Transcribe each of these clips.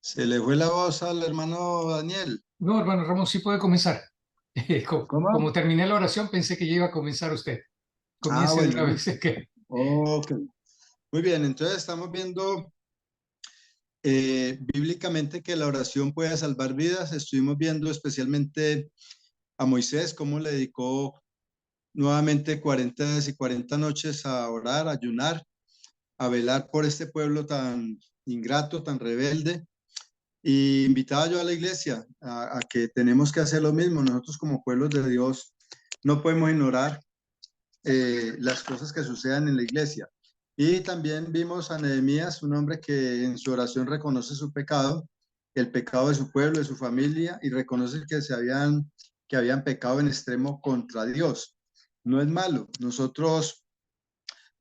Se le fue la voz al hermano Daniel. No, hermano Ramón, sí puede comenzar. Como ¿Cómo? terminé la oración, pensé que ya iba a comenzar usted. Ah, Comience de bueno, una vez. listo. Ok. Muy bien, entonces estamos viendo bíblicamente que la oración puede salvar vidas. Estuvimos viendo especialmente a Moisés, cómo le dedicó nuevamente 40 días y 40 noches a orar, a ayunar, a velar por este pueblo tan ingrato, tan rebelde. Y invitaba yo a la iglesia a que tenemos que hacer lo mismo. Nosotros como pueblos de Dios no podemos ignorar las cosas que sucedan en la iglesia. Y también vimos a Nehemías, un hombre que en su oración reconoce su pecado, el pecado de su pueblo, de su familia, y reconoce que habían pecado en extremo contra Dios. No es malo. Nosotros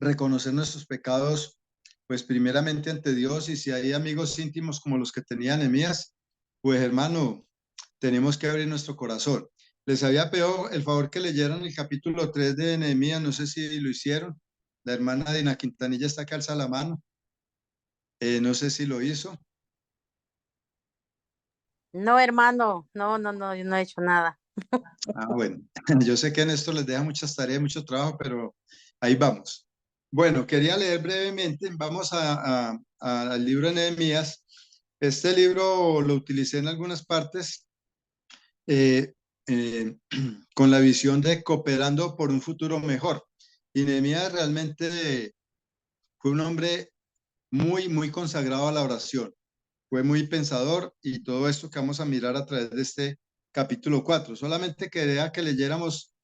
reconocer nuestros pecados, pues primeramente ante Dios, y si hay amigos íntimos como los que tenía Nehemías, pues hermano, tenemos que abrir nuestro corazón. Les había pedido el favor que leyeran el capítulo 3 de Nehemías, no sé si lo hicieron. La hermana Dina Quintanilla está acá, alza la mano. No sé si lo hizo. No, hermano, no, yo no he hecho nada. Ah, bueno, yo sé que en esto les deja muchas tareas, mucho trabajo, pero ahí vamos. Bueno, quería leer brevemente, vamos al libro de Nehemías. Este libro lo utilicé en algunas partes eh, eh, con la visión de cooperando por un futuro mejor. Y Nehemías realmente fue un hombre muy consagrado a la oración. Fue muy pensador y todo esto que vamos a mirar a través de este capítulo 4. Solamente quería que leyéramos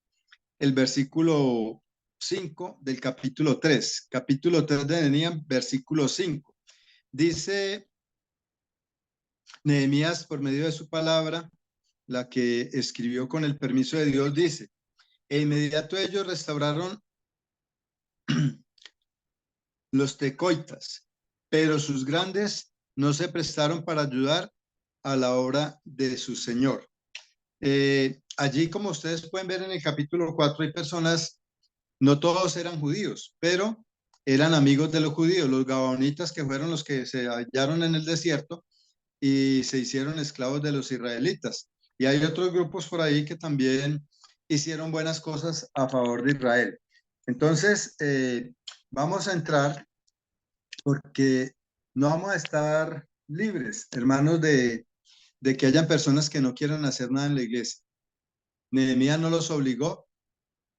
el versículo 5 del capítulo 3. Capítulo 3 de Nehemías, versículo 5. Dice Nehemías por medio de su palabra, la que escribió con el permiso de Dios, dice, e inmediato ellos restauraron los tecoitas, pero sus grandes no se prestaron para ayudar a la obra de su Señor. Allí, como ustedes pueden ver en el capítulo 4, hay personas, no todos eran judíos, pero eran amigos de los judíos, los gabaonitas que fueron los que se hallaron en el desierto y se hicieron esclavos de los israelitas. Y hay otros grupos por ahí que también hicieron buenas cosas a favor de Israel. Entonces, vamos a entrar porque no vamos a estar libres, hermanos, de que hayan personas que no quieran hacer nada en la iglesia. Nehemías no los obligó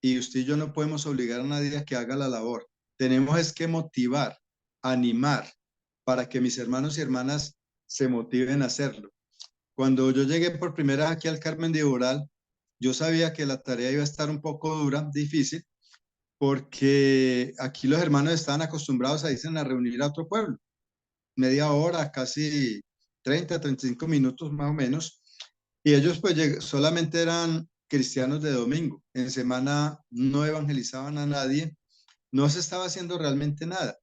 y usted y yo no podemos obligar a nadie a que haga la labor. Tenemos es que motivar, animar, para que mis hermanos y hermanas se motiven a hacerlo. Cuando yo llegué por primera vez aquí al Carmen de Ural, yo sabía que la tarea iba a estar un poco dura, difícil, porque aquí los hermanos estaban acostumbrados a irse a reunir a otro pueblo, media hora, casi 35 minutos más o menos, y ellos pues solamente eran cristianos de domingo, en semana no evangelizaban a nadie, no se estaba haciendo realmente nada.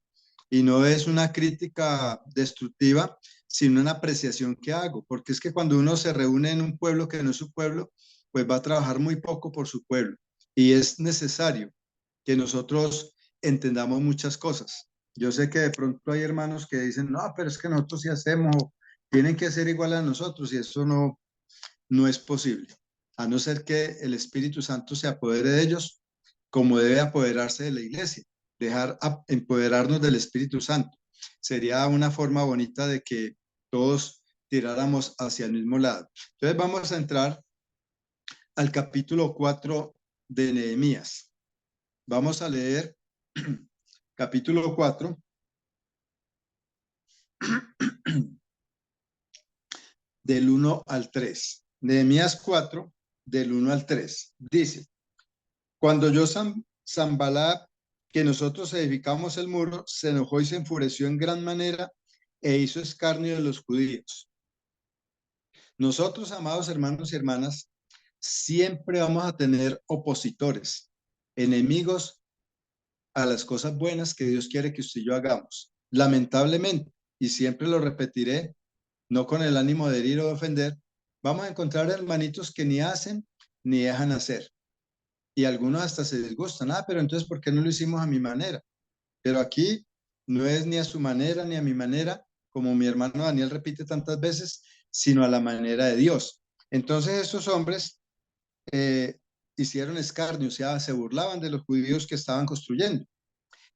Y no es una crítica destructiva, sino una apreciación que hago, porque es que cuando uno se reúne en un pueblo que no es su pueblo, pues va a trabajar muy poco por su pueblo. Y es necesario que nosotros entendamos muchas cosas. Yo sé que de pronto hay hermanos que dicen, no, pero es que nosotros sí hacemos, tienen que ser igual a nosotros, y eso no es posible, a no ser que el Espíritu Santo se apodere de ellos, como debe apoderarse de la iglesia, dejar empoderarnos del Espíritu Santo. Sería una forma bonita de que todos tiráramos hacia el mismo lado. Entonces vamos a entrar al capítulo 4 de Nehemías. Vamos a leer capítulo 4 del 1 al 3. Nehemías 4 del 1 al 3. Dice, cuando yo Zambalat, que nosotros edificamos el muro, se enojó y se enfureció en gran manera e hizo escarnio de los judíos. Nosotros, amados hermanos y hermanas, siempre vamos a tener opositores, enemigos a las cosas buenas que Dios quiere que usted y yo hagamos. Lamentablemente, y siempre lo repetiré, no con el ánimo de herir o de ofender, vamos a encontrar hermanitos que ni hacen ni dejan hacer. Y algunos hasta se disgustan, pero entonces, ¿por qué no lo hicimos a mi manera? Pero aquí no es ni a su manera ni a mi manera, como mi hermano Daniel repite tantas veces, sino a la manera de Dios. Entonces estos hombres hicieron escarnio, o sea, se burlaban de los judíos que estaban construyendo.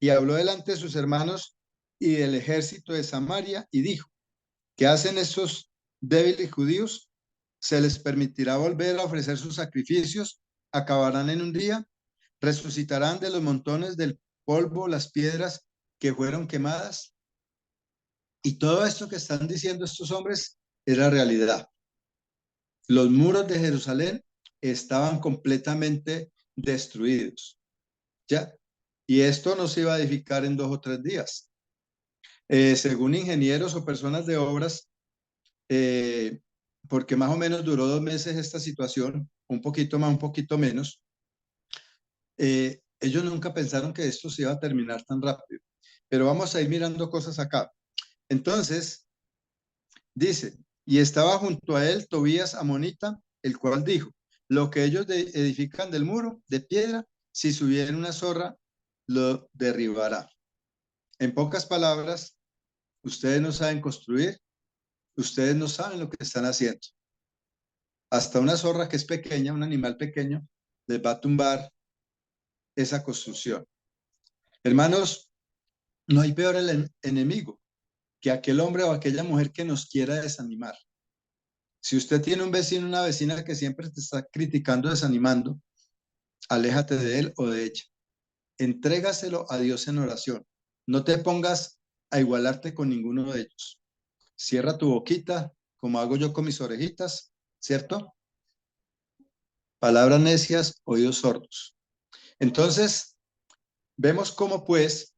Y habló delante de sus hermanos y del ejército de Samaria y dijo, ¿qué hacen estos débiles judíos? ¿Se les permitirá volver a ofrecer sus sacrificios? ¿Acabarán en un día? ¿Resucitarán de los montones del polvo las piedras que fueron quemadas? Y todo esto que están diciendo estos hombres era realidad. Los muros de Jerusalén estaban completamente destruidos, ¿ya? Y esto no se iba a edificar en 2 o 3 días. Según ingenieros o personas de obras, porque más o menos duró 2 meses esta situación, un poquito más, un poquito menos, ellos nunca pensaron que esto se iba a terminar tan rápido. Pero vamos a ir mirando cosas acá. Entonces, dice, y estaba junto a él Tobías amonita, el cual dijo, lo que ellos edifican del muro de piedra, si subiera una zorra, lo derribará. En pocas palabras, ustedes no saben construir, ustedes no saben lo que están haciendo. Hasta una zorra que es pequeña, un animal pequeño, les va a tumbar esa construcción. Hermanos, no hay peor enemigo que aquel hombre o aquella mujer que nos quiera desanimar. Si usted tiene un vecino, una vecina que siempre te está criticando, desanimando, aléjate de él o de ella. Entrégaselo a Dios en oración. No te pongas a igualarte con ninguno de ellos. Cierra tu boquita, como hago yo con mis orejitas, ¿cierto? Palabras necias, oídos sordos. Entonces, vemos cómo pues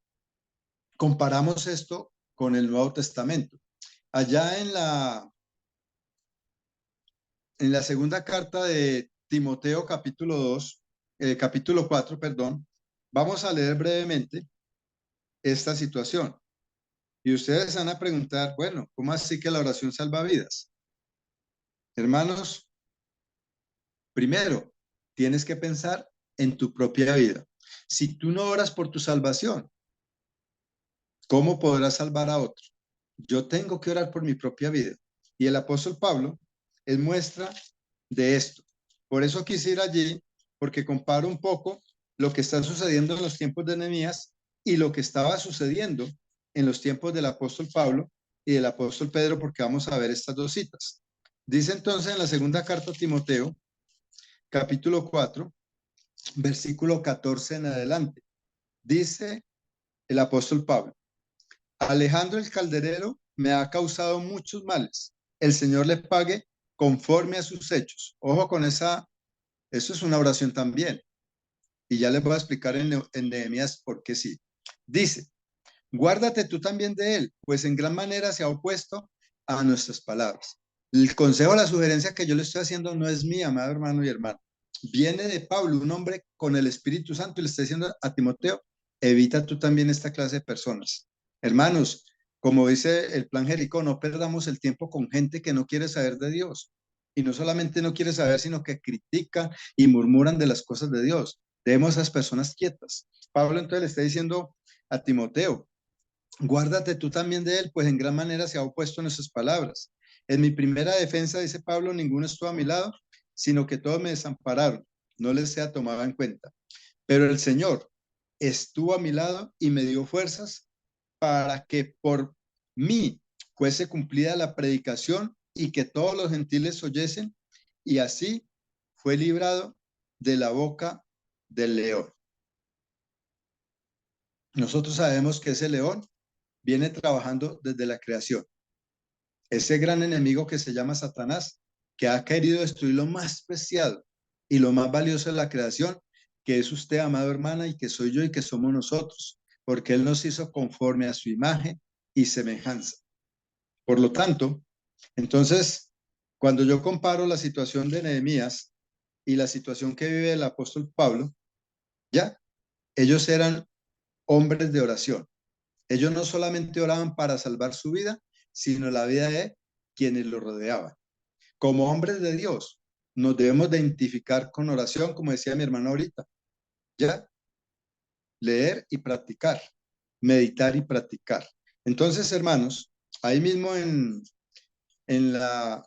comparamos esto con el Nuevo Testamento. Allá en la segunda carta de Timoteo, capítulo 4, perdón, vamos a leer brevemente esta situación. Y ustedes van a preguntar, bueno, ¿cómo así que la oración salva vidas? Hermanos, primero, tienes que pensar en tu propia vida. Si tú no oras por tu salvación, ¿cómo podrás salvar a otro? Yo tengo que orar por mi propia vida. Y el apóstol Pablo es muestra de esto. Por eso quise ir allí, porque comparo un poco lo que está sucediendo en los tiempos de Nehemías y lo que estaba sucediendo en los tiempos del apóstol Pablo y del apóstol Pedro, porque vamos a ver estas dos citas. Dice entonces en la segunda carta a Timoteo, capítulo 4, versículo 14 en adelante. Dice el apóstol Pablo, Alejandro el calderero me ha causado muchos males. El Señor le pague conforme a sus hechos. Ojo con esa, eso es una oración también. Y ya les voy a explicar en Nehemías por qué sí. Dice, guárdate tú también de él, pues en gran manera se ha opuesto a nuestras palabras. El consejo, la sugerencia que yo le estoy haciendo no es mía, amado hermano y hermano. Viene de Pablo, un hombre con el Espíritu Santo, y le está diciendo a Timoteo, evita tú también esta clase de personas. Hermanos, como dice el plan Jericó, no perdamos el tiempo con gente que no quiere saber de Dios. Y no solamente no quiere saber, sino que critican y murmuran de las cosas de Dios. Debemos a esas personas quietas. Pablo entonces le está diciendo a Timoteo, guárdate tú también de él, pues en gran manera se ha opuesto a nuestras palabras. En mi primera defensa, dice Pablo, ninguno estuvo a mi lado, sino que todos me desampararon. No les sea tomado en cuenta. Pero el Señor estuvo a mi lado y me dio fuerzas para que por mí fuese cumplida la predicación y que todos los gentiles oyesen, y así fue librado de la boca del león. Nosotros sabemos que ese león viene trabajando desde la creación. Ese gran enemigo que se llama Satanás, que ha querido destruir lo más preciado y lo más valioso de la creación, que es usted, amado hermana, y que soy yo y que somos nosotros, porque Él nos hizo conforme a su imagen y semejanza. Por lo tanto, entonces, cuando yo comparo la situación de Nehemías y la situación que vive el apóstol Pablo, ya, ellos eran hombres de oración. Ellos no solamente oraban para salvar su vida, sino la vida de quienes lo rodeaban. Como hombres de Dios, nos debemos de identificar con oración, como decía mi hermano ahorita, ya, leer y practicar, meditar y practicar. Entonces, hermanos, Ahí mismo en la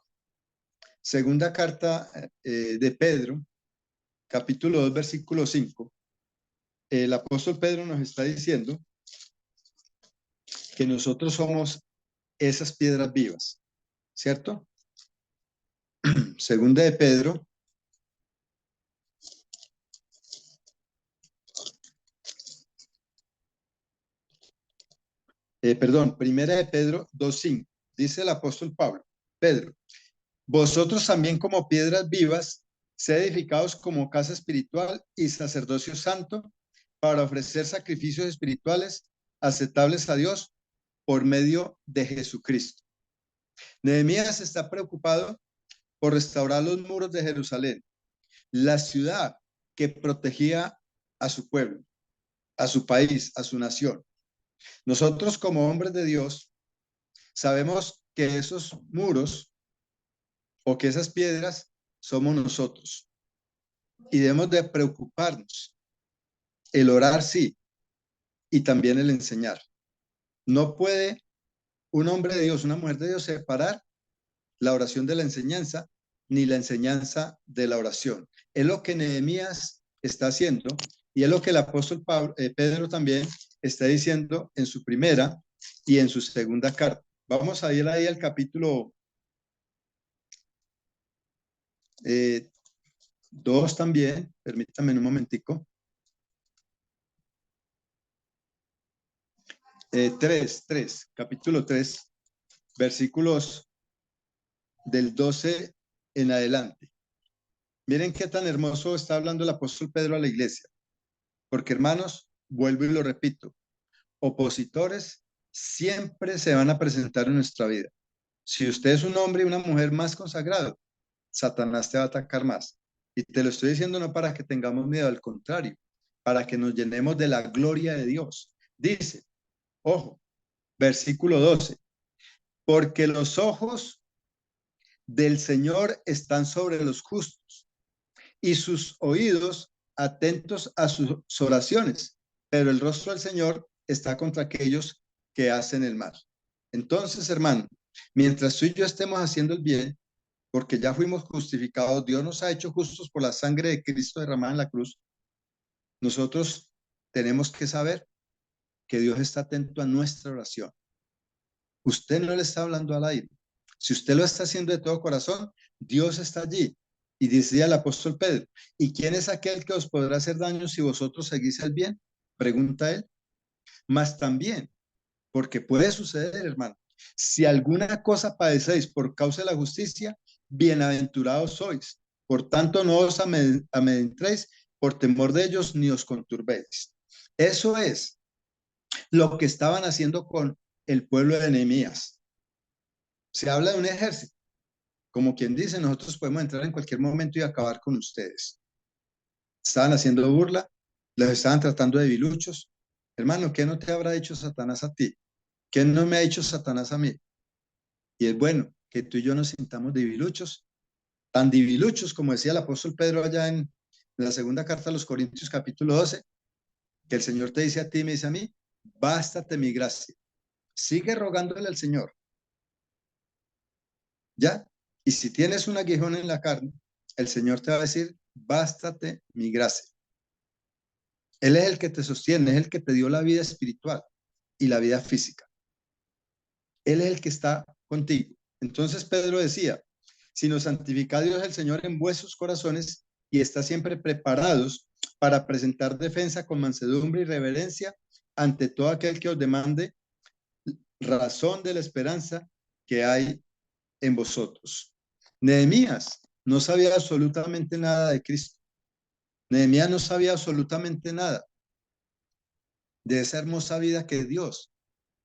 segunda carta de Pedro, capítulo 2, versículo 5, el apóstol Pedro nos está diciendo que nosotros somos esas piedras vivas, ¿cierto? Segunda de Pedro, primera de Pedro 2:5, dice el apóstol Pedro, vosotros también como piedras vivas, sed edificados como casa espiritual y sacerdocio santo para ofrecer sacrificios espirituales aceptables a Dios por medio de Jesucristo. Nehemías está preocupado por restaurar los muros de Jerusalén, la ciudad que protegía a su pueblo, a su país, a su nación. Nosotros como hombres de Dios sabemos que esos muros o que esas piedras somos nosotros y debemos de preocuparnos. El orar sí y también el enseñar. No puede un hombre de Dios, una mujer de Dios separar la oración de la enseñanza ni la enseñanza de la oración. Es lo que Nehemías está haciendo y es lo que el apóstol Pedro también está diciendo en su primera y en su segunda carta. Vamos a ir ahí al capítulo 2 también, permítanme un momentico. 3, capítulo 3, versículos del 12 en adelante. Miren qué tan hermoso está hablando el apóstol Pedro a la iglesia. Porque hermanos, vuelvo y lo repito, opositores siempre se van a presentar en nuestra vida. Si usted es un hombre y una mujer más consagrado, Satanás te va a atacar más. Y te lo estoy diciendo no para que tengamos miedo, al contrario, para que nos llenemos de la gloria de Dios. Dice, ojo, versículo 12, porque los ojos del Señor están sobre los justos y sus oídos atentos a sus oraciones, pero el rostro del Señor está contra aquellos que hacen el mal. Entonces, hermano, mientras tú y yo estemos haciendo el bien, porque ya fuimos justificados, Dios nos ha hecho justos por la sangre de Cristo derramada en la cruz, nosotros tenemos que saber que Dios está atento a nuestra oración. Usted no le está hablando al aire. Si usted lo está haciendo de todo corazón, Dios está allí. Y decía el apóstol Pedro, ¿y quién es aquel que os podrá hacer daño si vosotros seguís el bien? Pregunta él. Mas también, porque puede suceder, hermano, si alguna cosa padecéis por causa de la justicia, bienaventurados sois. Por tanto, no os amedrentéis por temor de ellos, ni os conturbéis. Eso es lo que estaban haciendo con el pueblo de Nehemías. Se habla de un ejército. Como quien dice, nosotros podemos entrar en cualquier momento y acabar con ustedes. Estaban haciendo burla, los estaban tratando de debiluchos. Hermano, ¿qué no te habrá dicho Satanás a ti? ¿Qué no me ha dicho Satanás a mí? Y es bueno que tú y yo nos sintamos debiluchos, tan debiluchos como decía el apóstol Pedro allá en la segunda carta a los Corintios capítulo 12, que el Señor te dice a ti y me dice a mí, bástate mi gracia. Sigue rogándole al Señor. ¿Ya? Y si tienes un aguijón en la carne, el Señor te va a decir, bástate mi gracia. Él es el que te sostiene, es el que te dio la vida espiritual y la vida física. Él es el que está contigo. Entonces Pedro decía, si nos santifica Dios el Señor en vuestros corazones y está siempre preparados para presentar defensa con mansedumbre y reverencia ante todo aquel que os demande razón de la esperanza que hay en vosotros. Nehemías no sabía absolutamente nada de Cristo. Nehemías no sabía absolutamente nada de esa hermosa vida que Dios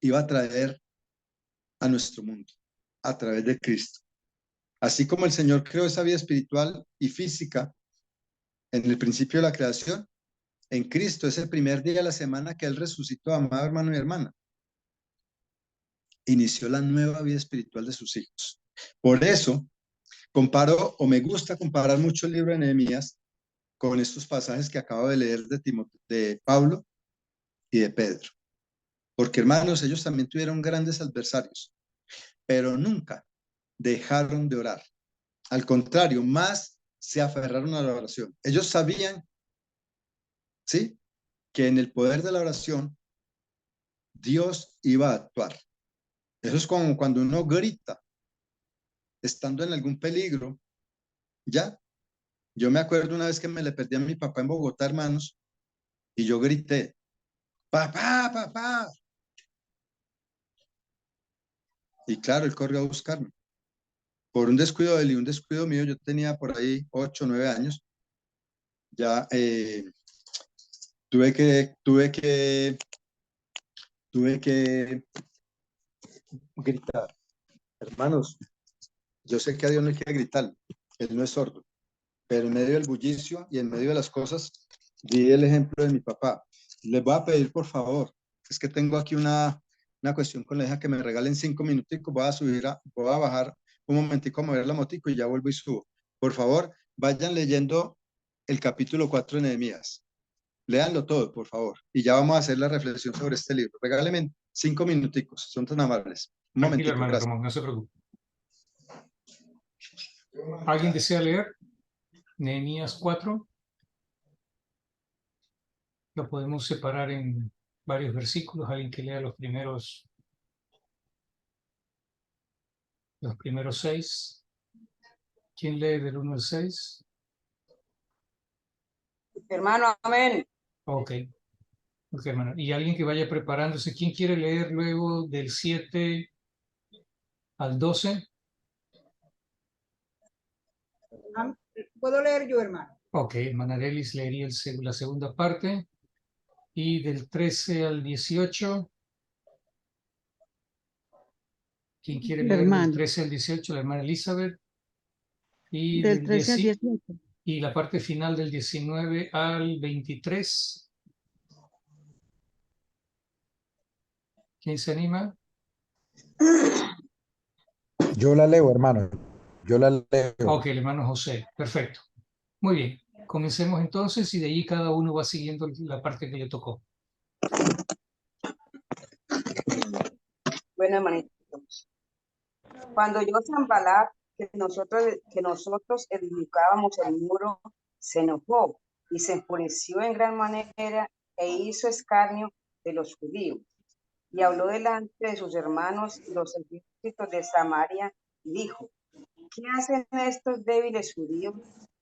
iba a traer a nuestro mundo a través de Cristo. Así como el Señor creó esa vida espiritual y física en el principio de la creación, en Cristo es el primer día de la semana que Él resucitó, amado hermano y hermana. Inició la nueva vida espiritual de sus hijos. Por eso, comparo o me gusta comparar mucho el libro de Nehemías con estos pasajes que acabo de leer de Pablo y de Pedro. Porque hermanos, ellos también tuvieron grandes adversarios. pero nunca dejaron de orar. Al contrario, más se aferraron a la oración. Ellos sabían, ¿sí?, que en el poder de la oración Dios iba a actuar. Eso es como cuando uno grita, estando en algún peligro, ¿ya? Yo me acuerdo una vez que me le perdí a mi papá en Bogotá, hermanos, y yo grité, papá, papá. Y claro, él corrió a buscarme. Por un descuido de él y un descuido mío, yo tenía por ahí 8, 9 años, ya tuve que gritar. Hermanos, yo sé que a Dios no hay que gritar, Él no es sordo, pero en medio del bullicio y en medio de las cosas, di el ejemplo de mi papá. Les voy a pedir, por favor, es que tengo aquí una cuestión con la hija, que me regalen 5 minuticos, voy a bajar un momentico a mover la motico y ya vuelvo y subo. Por favor, vayan leyendo el capítulo 4 de Nehemías. Léanlo todo, por favor, y ya vamos a hacer la reflexión sobre este libro. Regálenme 5 minuticos, son tan amables. Un Tranquilo, momentico, hermano gracias. Ramón, no se preocupe. ¿Alguien desea leer Nehemías 4? Lo podemos separar en varios versículos. Alguien que lea los primeros 6. ¿Quién lee del 1 al 6? Hermano, amén. Ok. Ok, hermano. Y alguien que vaya preparándose. ¿Quién quiere leer luego del 7 al 12? ¿Puedo leer yo, hermano? Ok, Manarelis leería la segunda parte. Y del 13 al 18. ¿Quién quiere leer del 13 al 18? La hermana Elizabeth. Y Del 13 al 18. Y la parte final del 19 al 23. ¿Quién se anima? Yo la leo, hermano. Yo la leo. Ok, el hermano José. Perfecto. Muy bien. Comencemos entonces y de ahí cada uno va siguiendo la parte que le tocó. Bueno, hermanitos, cuando yo Sanballat, que nosotros edificábamos el muro, se enojó y se enfureció en gran manera e hizo escarnio de los judíos. Y habló delante de sus hermanos, los ejércitos de Samaria, y dijo: ¿qué hacen estos débiles judíos?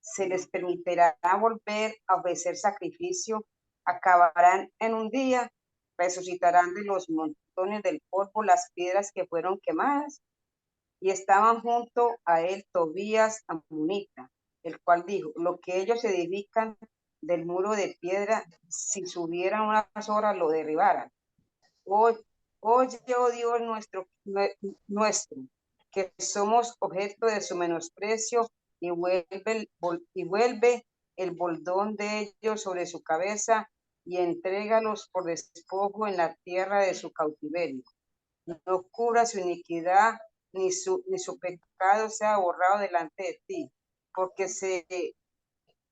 ¿Se les permitirá volver a ofrecer sacrificio? ¿Acabarán en un día? ¿Resucitarán de los montones del polvo las piedras que fueron quemadas? Y estaban junto a él Tobías Amonita, el cual dijo: lo que ellos edifican del muro de piedra, si subieran unas horas lo derribaran. Oye, oh Dios nuestro, que somos objeto de su menosprecio, y vuelve el bordón de ellos sobre su cabeza, y entrégalos por despojo en la tierra de su cautiverio. No cubra su iniquidad, ni su pecado sea borrado delante de ti, porque se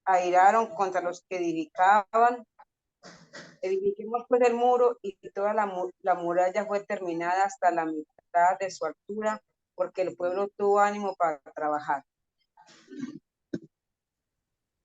airaron contra los que edificaban. Edifiquemos pues el muro, y toda la muralla fue terminada hasta la mitad de su altura, porque el pueblo tuvo ánimo para trabajar.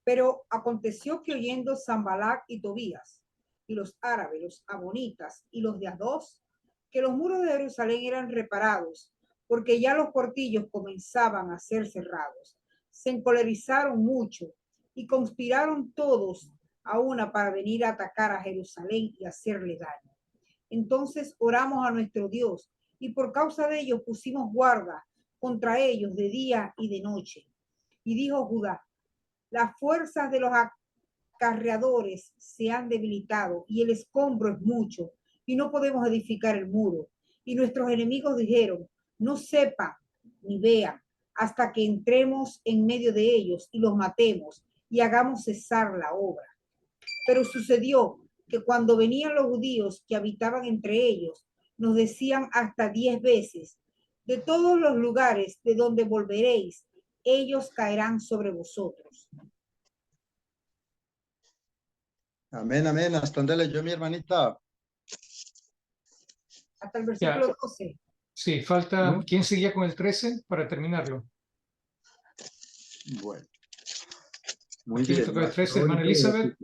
Pero aconteció que oyendo Sanballat y Tobías, y los árabes, los amonitas y los de Adós, que los muros de Jerusalén eran reparados, porque ya los portillos comenzaban a ser cerrados, se encolerizaron mucho y conspiraron todos a una para venir a atacar a Jerusalén y hacerle daño. Entonces oramos a nuestro Dios, y por causa de ellos pusimos guarda contra ellos de día y de noche. Y dijo Judá: las fuerzas de los acarreadores se han debilitado y el escombro es mucho y no podemos edificar el muro. Y nuestros enemigos dijeron: no sepan ni vean hasta que entremos en medio de ellos y los matemos y hagamos cesar la obra. Pero sucedió que cuando venían los judíos que habitaban entre ellos, nos decían hasta 10 veces: de todos los lugares de donde volveréis, ellos caerán sobre vosotros. Amén, amén. ¿Hasta dónde leyó mi hermanita? Hasta el versículo 12. Sí, falta. ¿No? ¿Quién seguía con el 13 para terminarlo? Bueno, ¿A muy quién le bien. tocó el Más 13? Hermana Elizabeth.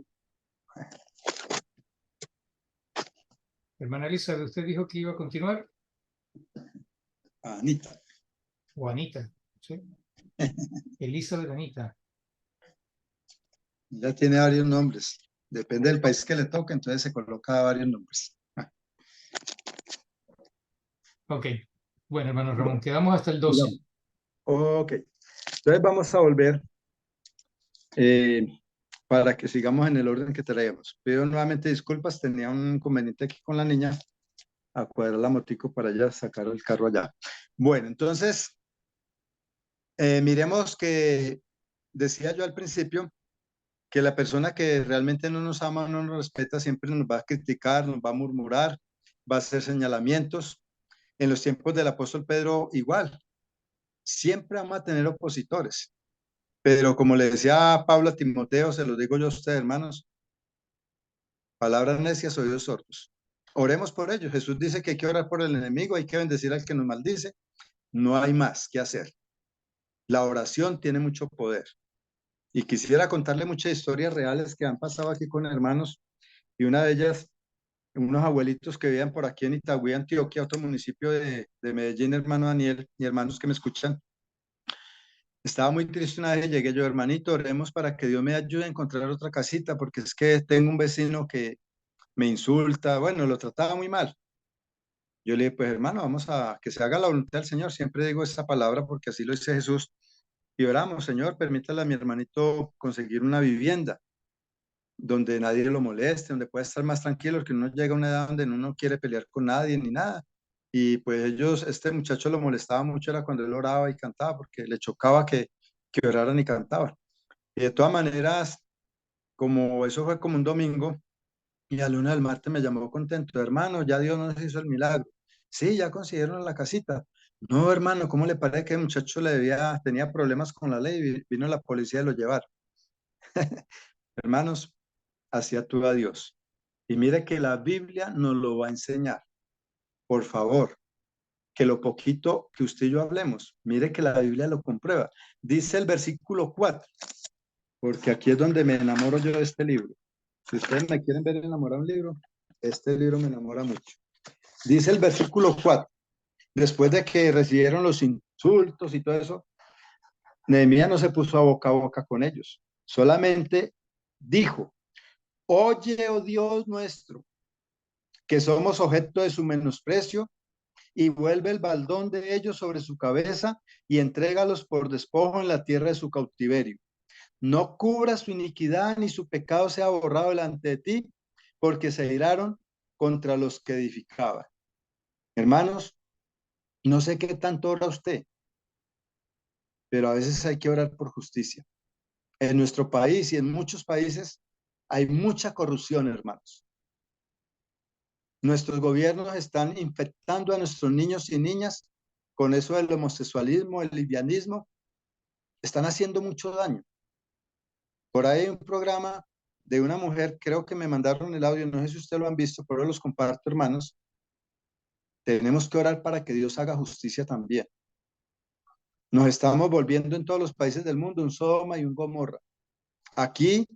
Hermana Elizabeth, usted dijo que iba a continuar. Anita. O Anita, ¿sí? Elizabeth Anita. Ya tiene varios nombres. Depende del país que le toque, entonces se coloca varios nombres. Ok. Bueno, hermano Ramón, quedamos hasta el 12. Digamos. Ok. Entonces vamos a volver para que sigamos en el orden que traíamos. Pido nuevamente disculpas, tenía un inconveniente aquí con la niña, a cuadrar la motico para allá, sacar el carro allá. Bueno, entonces, miremos que decía yo al principio que la persona que realmente no nos ama, no nos respeta, siempre nos va a criticar, nos va a murmurar, va a hacer señalamientos. En los tiempos del apóstol Pedro, igual, siempre vamos a tener opositores. Pero como le decía Pablo a Timoteo, se lo digo yo a ustedes, hermanos, palabras necias, oídos sordos. Oremos por ellos. Jesús dice que hay que orar por el enemigo, hay que bendecir al que nos maldice. No hay más que hacer. La oración tiene mucho poder. Y quisiera contarle muchas historias reales que han pasado aquí con hermanos. Y una de ellas, unos abuelitos que vivían por aquí en Itagüí, Antioquia, otro municipio de Medellín, hermano Daniel y hermanos que me escuchan. Estaba muy triste una vez, llegué yo, hermanito, oremos para que Dios me ayude a encontrar otra casita, porque es que tengo un vecino que me insulta, bueno, lo trataba muy mal. Yo le dije, pues hermano, vamos a que se haga la voluntad del Señor. Siempre digo esta palabra porque así lo dice Jesús. Y oramos, Señor, permítale a mi hermanito conseguir una vivienda donde nadie lo moleste, donde pueda estar más tranquilo, que uno llega a una edad donde uno no quiere pelear con nadie ni nada. Y pues ellos, este muchacho lo molestaba mucho, era cuando él oraba y cantaba, porque le chocaba que oraran y cantaban. Y de todas maneras, como eso fue como un domingo, y a luna del martes me llamó contento, hermano, ya Dios nos hizo el milagro. Sí, ya consiguieron la casita. No, hermano, ¿cómo le parece que el muchacho tenía problemas con la ley? Vino la policía y lo llevaron. Hermanos, así actúa Dios. Y mire que la Biblia nos lo va a enseñar. Por favor, que lo poquito que usted y yo hablemos, mire que la Biblia lo comprueba. Dice el versículo 4, porque aquí es donde me enamoro yo de este libro. Si ustedes me quieren ver enamorado de un libro, este libro me enamora mucho. Dice el versículo 4, después de que recibieron los insultos y todo eso, Nehemías no se puso a boca con ellos, solamente dijo, oye, oh Dios nuestro, que somos objeto de su menosprecio, y vuelve el baldón de ellos sobre su cabeza y entrégalos por despojo en la tierra de su cautiverio. No cubra su iniquidad ni su pecado sea borrado delante de ti, porque se iraron contra los que edificaban. Hermanos, no sé qué tanto ora usted, pero a veces hay que orar por justicia. En nuestro país y en muchos países hay mucha corrupción, hermanos. Nuestros gobiernos están infectando a nuestros niños y niñas con eso del homosexualismo, el lesbianismo. Están haciendo mucho daño. Por ahí hay un programa de una mujer, creo que me mandaron el audio, no sé si ustedes lo han visto, pero los comparto, hermanos. Tenemos que orar para que Dios haga justicia también. Nos estamos volviendo en todos los países del mundo un Sodoma y un Gomorra. Aquí,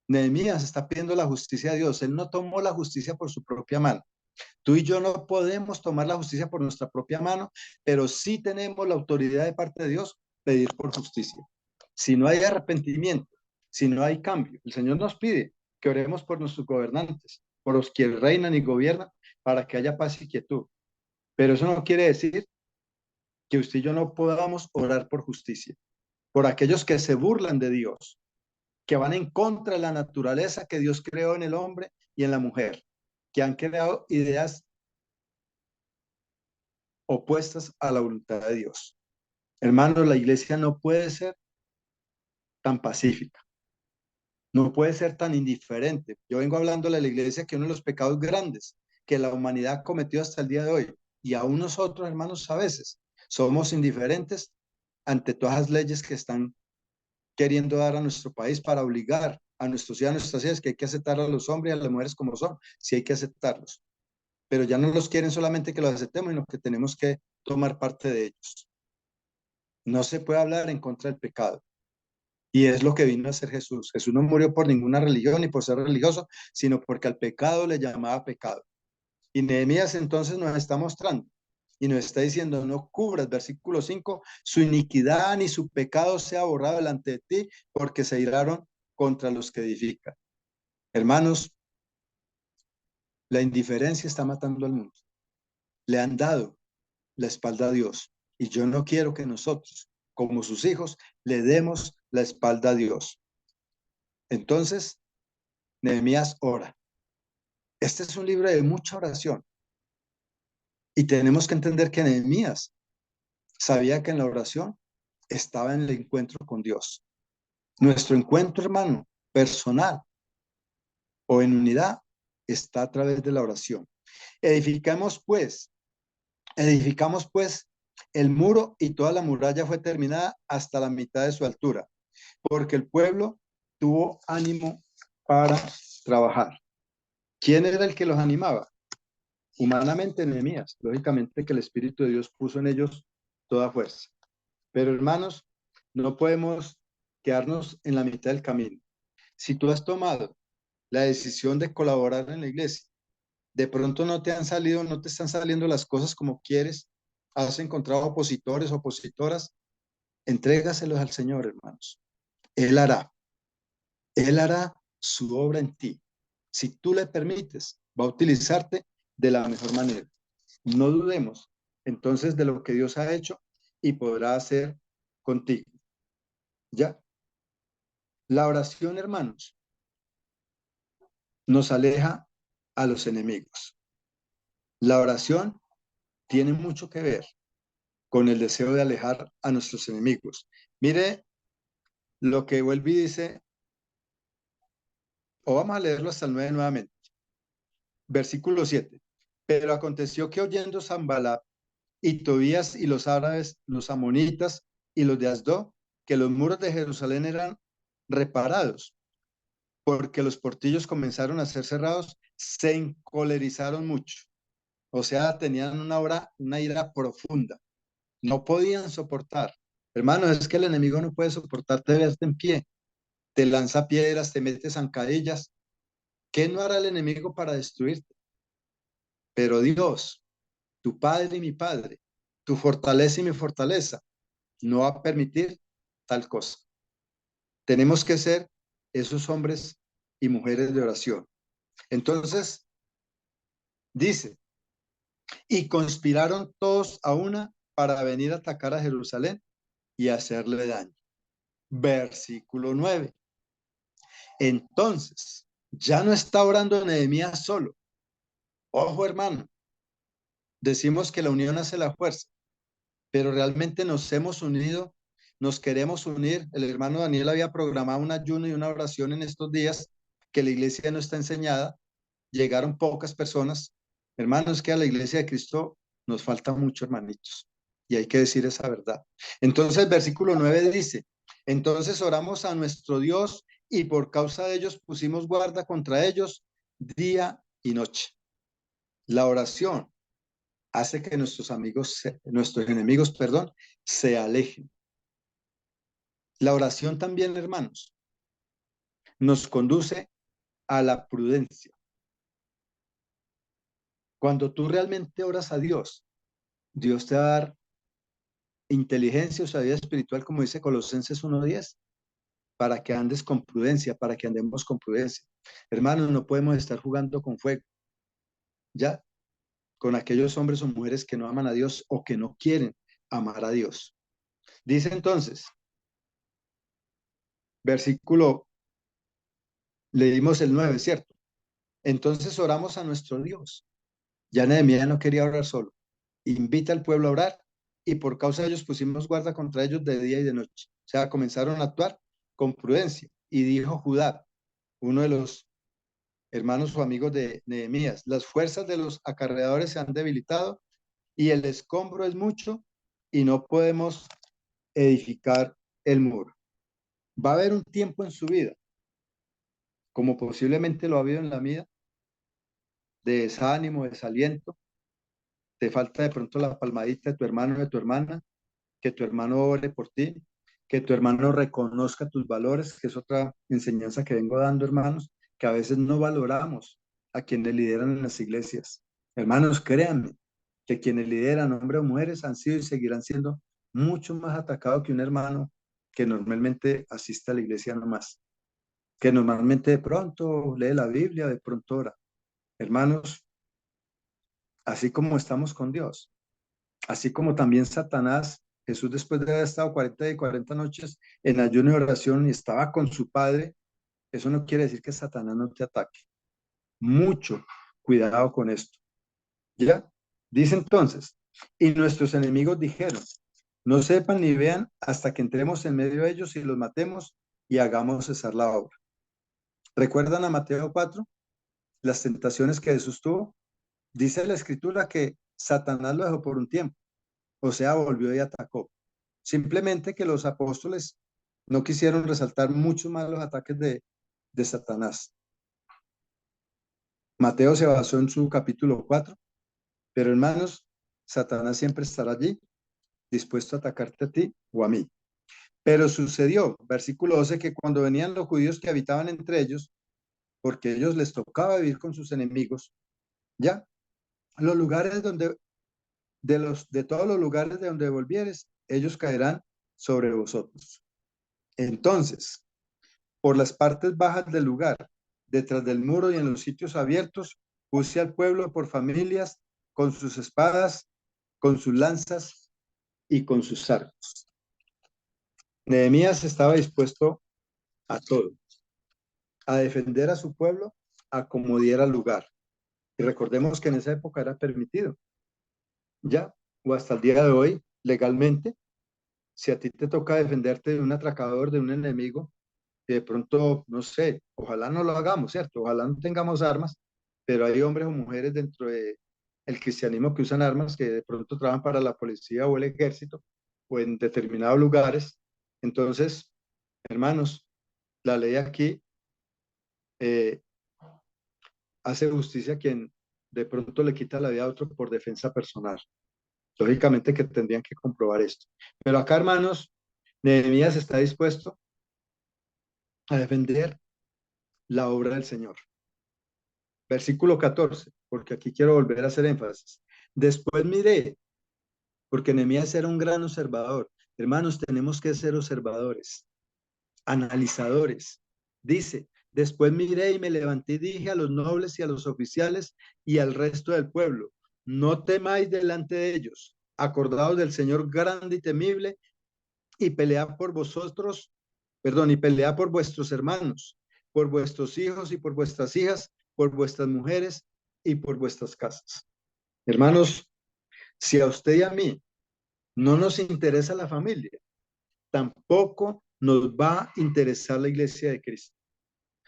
Nehemías está pidiendo la justicia a Dios. Él no tomó la justicia por su propia mano. Tú y yo no podemos tomar la justicia por nuestra propia mano, pero sí tenemos la autoridad de parte de Dios pedir por justicia. Si no hay arrepentimiento, si no hay cambio, el Señor nos pide que oremos por nuestros gobernantes, por los que reinan y gobiernan, para que haya paz y quietud. Pero eso no quiere decir que usted y yo no podamos orar por justicia, por aquellos que se burlan de Dios, que van en contra de la naturaleza que Dios creó en el hombre y en la mujer, que han creado ideas opuestas a la voluntad de Dios. Hermanos, la iglesia no puede ser tan pacífica, no puede ser tan indiferente. Yo vengo hablándole a la iglesia que uno de los pecados grandes que la humanidad ha cometido hasta el día de hoy, y aún nosotros, hermanos, a veces somos indiferentes ante todas las leyes que están queriendo dar a nuestro país para obligar a nuestros ciudadanos, nuestras ciudades, que hay que aceptar a los hombres y a las mujeres como son, sí hay que aceptarlos. Pero ya no los quieren solamente que los aceptemos, sino que tenemos que tomar parte de ellos. No se puede hablar en contra del pecado. Y es lo que vino a hacer Jesús. Jesús no murió por ninguna religión ni por ser religioso, sino porque al pecado le llamaba pecado. Y Nehemías entonces nos está mostrando y nos está diciendo, no cubras, versículo 5, su iniquidad ni su pecado sea borrado delante de ti, porque se iraron contra los que edifican. Hermanos, la indiferencia está matando al mundo. Le han dado la espalda a Dios. Y yo no quiero que nosotros, como sus hijos, le demos la espalda a Dios. Entonces, Nehemías ora. Este es un libro de mucha oración. Y tenemos que entender que Nehemías sabía que en la oración estaba en el encuentro con Dios. Nuestro encuentro, hermano, personal o en unidad, está a través de la oración. Edificamos pues el muro y toda la muralla fue terminada hasta la mitad de su altura, porque el pueblo tuvo ánimo para trabajar. ¿Quién era el que los animaba? Humanamente, Nehemías. Lógicamente que el Espíritu de Dios puso en ellos toda fuerza. Pero hermanos, no podemos quedarnos en la mitad del camino. Si tú has tomado la decisión de colaborar en la iglesia, de pronto no te están saliendo las cosas como quieres, has encontrado opositores, opositoras, entrégaselos al Señor, hermanos. Él hará su obra en ti. Si tú le permites, va a utilizarte de la mejor manera. No dudemos entonces de lo que Dios ha hecho y podrá hacer contigo. ¿Ya? La oración, hermanos, nos aleja a los enemigos. La oración tiene mucho que ver con el deseo de alejar a nuestros enemigos. Mire lo que vuelve y dice, o vamos a leerlo hasta el 9 nuevamente. Versículo 7. Pero aconteció que oyendo Sanballat y Tobías y los árabes, los amonitas y los de Asdod, que los muros de Jerusalén eran reparados, porque los portillos comenzaron a ser cerrados, se encolerizaron mucho. O sea, tenían una ira profunda. No podían soportar. Hermano, es que el enemigo no puede soportarte verte en pie. Te lanza piedras, te mete zancadillas. ¿Qué no hará el enemigo para destruirte? Pero Dios, tu Padre y mi Padre, tu fortaleza y mi fortaleza, no va a permitir tal cosa. Tenemos que ser esos hombres y mujeres de oración. Entonces, dice, y conspiraron todos a una para venir a atacar a Jerusalén y hacerle daño. Versículo 9. Entonces, ya no está orando Nehemías solo. Ojo, hermano, decimos que la unión hace la fuerza, pero realmente nos hemos unido, nos queremos unir. El hermano Daniel había programado un ayuno y una oración en estos días que la iglesia no está enseñada. Llegaron pocas personas. Hermanos, que a la iglesia de Cristo nos falta mucho, hermanitos, y hay que decir esa verdad. Entonces, versículo 9 dice, entonces oramos a nuestro Dios y por causa de ellos pusimos guarda contra ellos día y noche. La oración hace que nuestros enemigos, se alejen. La oración también, hermanos, nos conduce a la prudencia. Cuando tú realmente oras a Dios, Dios te va a dar inteligencia o sabiduría espiritual, como dice Colosenses 1:10, para que andes con prudencia, para que andemos con prudencia. Hermanos, no podemos estar jugando con fuego, ya, con aquellos hombres o mujeres que no aman a Dios o que no quieren amar a Dios. Dice entonces, versículo, leímos el 9, ¿cierto? Entonces oramos a nuestro Dios. Ya Nehemías no quería orar solo. Invita al pueblo a orar y por causa de ellos pusimos guarda contra ellos de día y de noche. O sea, comenzaron a actuar con prudencia. Y dijo Judá, uno de los hermanos o amigos de Nehemías, las fuerzas de los acarreadores se han debilitado y el escombro es mucho y no podemos edificar el muro. Va a haber un tiempo en su vida, como posiblemente lo ha habido en la mía, de desánimo, desaliento, te falta de pronto la palmadita de tu hermano o de tu hermana, que tu hermano ore por ti, que tu hermano reconozca tus valores, que es otra enseñanza que vengo dando, hermanos, que a veces no valoramos a quienes lideran en las iglesias. Hermanos, créanme que quienes lideran, hombres o mujeres, han sido y seguirán siendo mucho más atacados que un hermano que normalmente asiste a la iglesia nomás, que normalmente de pronto lee la Biblia, de pronto ora. Hermanos, así como estamos con Dios, así como también Satanás, Jesús después de haber estado 40 y 40 noches en ayuno y oración y estaba con su Padre, eso no quiere decir que Satanás no te ataque. Mucho cuidado con esto. ¿Ya? Dice entonces, y nuestros enemigos dijeron, no sepan ni vean hasta que entremos en medio de ellos y los matemos y hagamos cesar la obra. ¿Recuerdan a Mateo 4? Las tentaciones que Jesús tuvo. Dice la escritura que Satanás lo dejó por un tiempo, o sea, volvió y atacó. Simplemente que los apóstoles no quisieron resaltar mucho más los ataques de Satanás. Mateo se basó en su capítulo 4, pero hermanos, Satanás siempre estará allí, dispuesto a atacarte a ti o a mí. Pero sucedió, versículo 12, que cuando venían los judíos que habitaban entre ellos, porque a ellos les tocaba vivir con sus enemigos, ya, los lugares donde, de todos los lugares de donde volvieres, ellos caerán sobre vosotros. Entonces, por las partes bajas del lugar, detrás del muro y en los sitios abiertos, puse al pueblo por familias, con sus espadas, con sus lanzas y con sus arcos. Nehemías estaba dispuesto a todo, a defender a su pueblo, a como diera lugar. Y recordemos que en esa época era permitido, ya, o hasta el día de hoy, legalmente, si a ti te toca defenderte de un atracador, de un enemigo, que de pronto, no sé, ojalá no lo hagamos, ¿cierto? Ojalá no tengamos armas, pero hay hombres o mujeres dentro de el cristianismo que usan armas, que de pronto trabajan para la policía o el ejército, o en determinados lugares. Entonces, hermanos, la ley aquí hace justicia a quien de pronto le quita la vida a otro por defensa personal. Lógicamente que tendrían que comprobar esto. Pero acá, hermanos, Nehemías está dispuesto a defender la obra del Señor. Versículo 14, porque aquí quiero volver a hacer énfasis. Después miré, porque Nehemías era un gran observador. Hermanos, tenemos que ser observadores, analizadores. Dice, después miré y me levanté y dije a los nobles y a los oficiales y al resto del pueblo, no temáis delante de ellos, acordaos del Señor grande y temible y pelea por vosotros, y pelea por vuestros hermanos, por vuestros hijos y por vuestras hijas, por vuestras mujeres y por vuestras casas. Hermanos, si a usted y a mí no nos interesa la familia, tampoco nos va a interesar la iglesia de Cristo.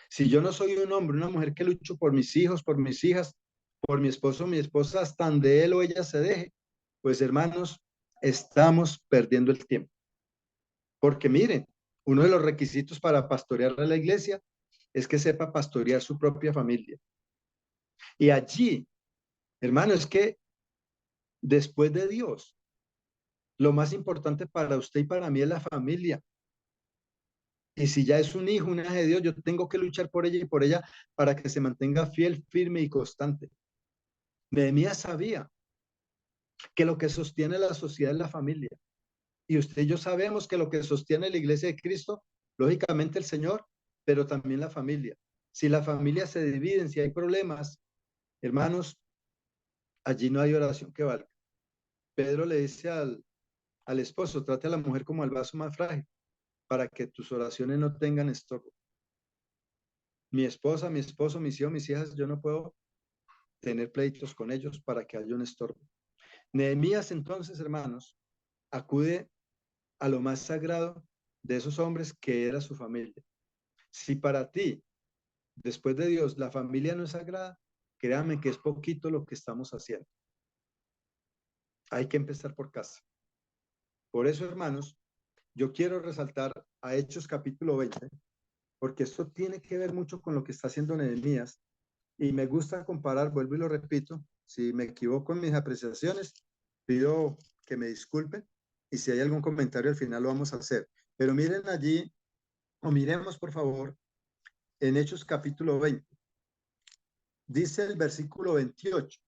Si yo no soy un hombre, una mujer que lucho por mis hijos, por mis hijas, por mi esposo, mi esposa, hasta donde él o ella se deje, pues hermanos, estamos perdiendo el tiempo. Porque miren, uno de los requisitos para pastorear a la iglesia es que sepa pastorear su propia familia. Y allí, hermano, es que después de Dios, lo más importante para usted y para mí es la familia. Y si ya es un hijo, una hija de Dios, yo tengo que luchar por ella y por ella para que se mantenga fiel, firme y constante. Nehemías sabía que lo que sostiene la sociedad es la familia. Y usted y yo sabemos que lo que sostiene la iglesia de Cristo, lógicamente el Señor, pero también la familia. Si la familia se divide, si hay problemas, hermanos, allí no hay oración que valga. Pedro le dice al esposo, trate a la mujer como al vaso más frágil, para que tus oraciones no tengan estorbo. Mi esposa, mi esposo, mis hijos, mis hijas, yo no puedo tener pleitos con ellos para que haya un estorbo. Nehemías entonces, hermanos, acude a lo más sagrado de esos hombres que era su familia. Si para ti, después de Dios, la familia no es sagrada, créame que es poquito lo que estamos haciendo. Hay que empezar por casa. Por eso, hermanos, yo quiero resaltar a Hechos capítulo 20, porque esto tiene que ver mucho con lo que está haciendo Nehemías, y me gusta comparar, vuelvo y lo repito, Si me equivoco en mis apreciaciones, pido que me disculpen y si hay algún comentario al final lo vamos a hacer. Pero miren allí, o miremos por favor, en Hechos capítulo 20. Dice el versículo 28.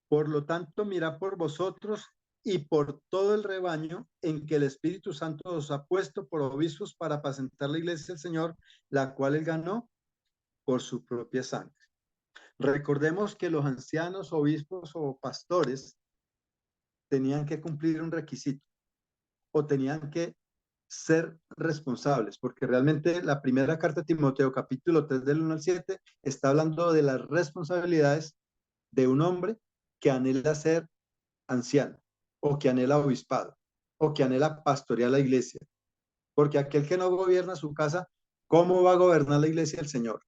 Por lo tanto, mirad por vosotros y por todo el rebaño en que el Espíritu Santo os ha puesto por obispos para apacentar la iglesia del Señor, la cual él ganó por su propia sangre. Recordemos que los ancianos, obispos o pastores tenían que cumplir un requisito o tenían que ser responsables, porque realmente la primera carta de Timoteo, capítulo 3 del 1 al 7, está hablando de las responsabilidades de un hombre que anhela ser anciano, o que anhela obispado, o que anhela pastorear la iglesia. Porque aquel que no gobierna su casa, ¿cómo va a gobernar la iglesia del Señor?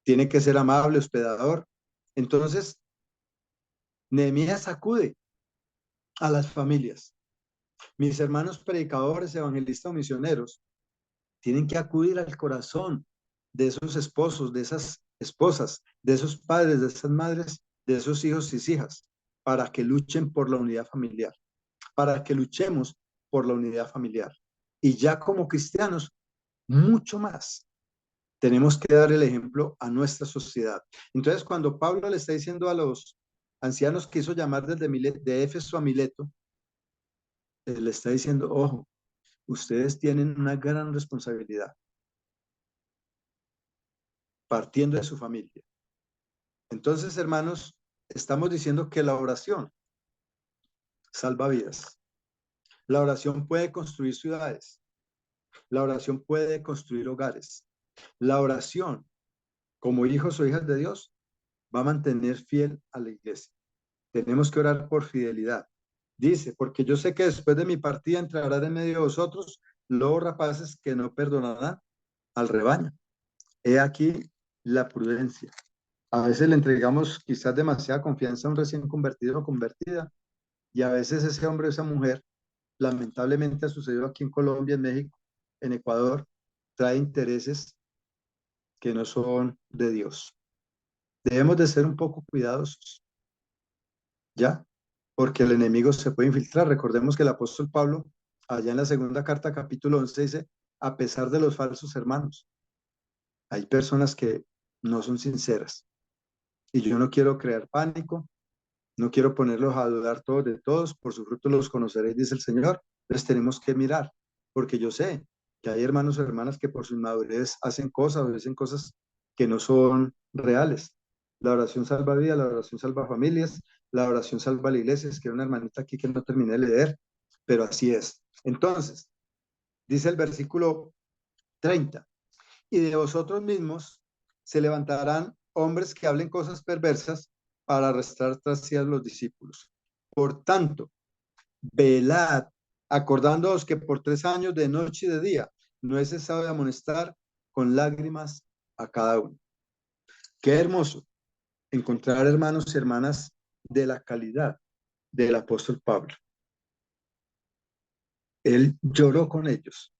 Tiene que ser amable, hospedador. Entonces, Nehemías acude a las familias. Mis hermanos predicadores, evangelistas o misioneros tienen que acudir al corazón de esos esposos, de esas esposas, de esos padres, de esas madres, de esos hijos y hijas, para que luchen por la unidad familiar, para que luchemos por la unidad familiar. Y ya como cristianos, mucho más. Tenemos que dar el ejemplo a nuestra sociedad. Entonces, cuando Pablo le está diciendo a los ancianos que hizo llamar desde de Éfeso a Mileto, le está diciendo, ojo, ustedes tienen una gran responsabilidad partiendo de su familia. Entonces, hermanos, estamos diciendo que la oración salva vidas. La oración puede construir ciudades. La oración puede construir hogares. La oración, como hijos o hijas de Dios, va a mantener fiel a la iglesia. Tenemos que orar por fidelidad. Dice, porque yo sé que después de mi partida entrarán en medio de vosotros lobos rapaces que no perdonarán al rebaño. He aquí la prudencia. A veces le entregamos quizás demasiada confianza a un recién convertido o convertida, y a veces ese hombre o esa mujer, lamentablemente ha sucedido aquí en Colombia, en México, en Ecuador, trae intereses que no son de Dios. Debemos de ser un poco cuidadosos, ¿ya? Porque el enemigo se puede infiltrar. Recordemos que el apóstol Pablo, allá en la segunda carta, capítulo 11, dice, a pesar de los falsos hermanos, hay personas que no son sinceras. Y yo no quiero crear pánico, no quiero ponerlos a dudar todos de todos, por sus frutos los conoceréis, dice el Señor. Entonces tenemos que mirar, porque yo sé que hay hermanos o hermanas que por su inmadurez hacen cosas o dicen cosas que no son reales. La oración salva vidas, la oración salva familias, la oración salva la iglesia. Es que hay una hermanita aquí que no terminé de leer, pero así es. Entonces, dice el versículo 30, y de vosotros mismos se levantarán hombres que hablen cosas perversas para arrastrar tras sí a los discípulos. Por tanto, velad, acordándoos que por 3 años de noche y de día no he cesado de amonestar con lágrimas a cada uno. Qué hermoso encontrar hermanos y hermanas de la calidad del apóstol Pablo. Él lloró con ellos.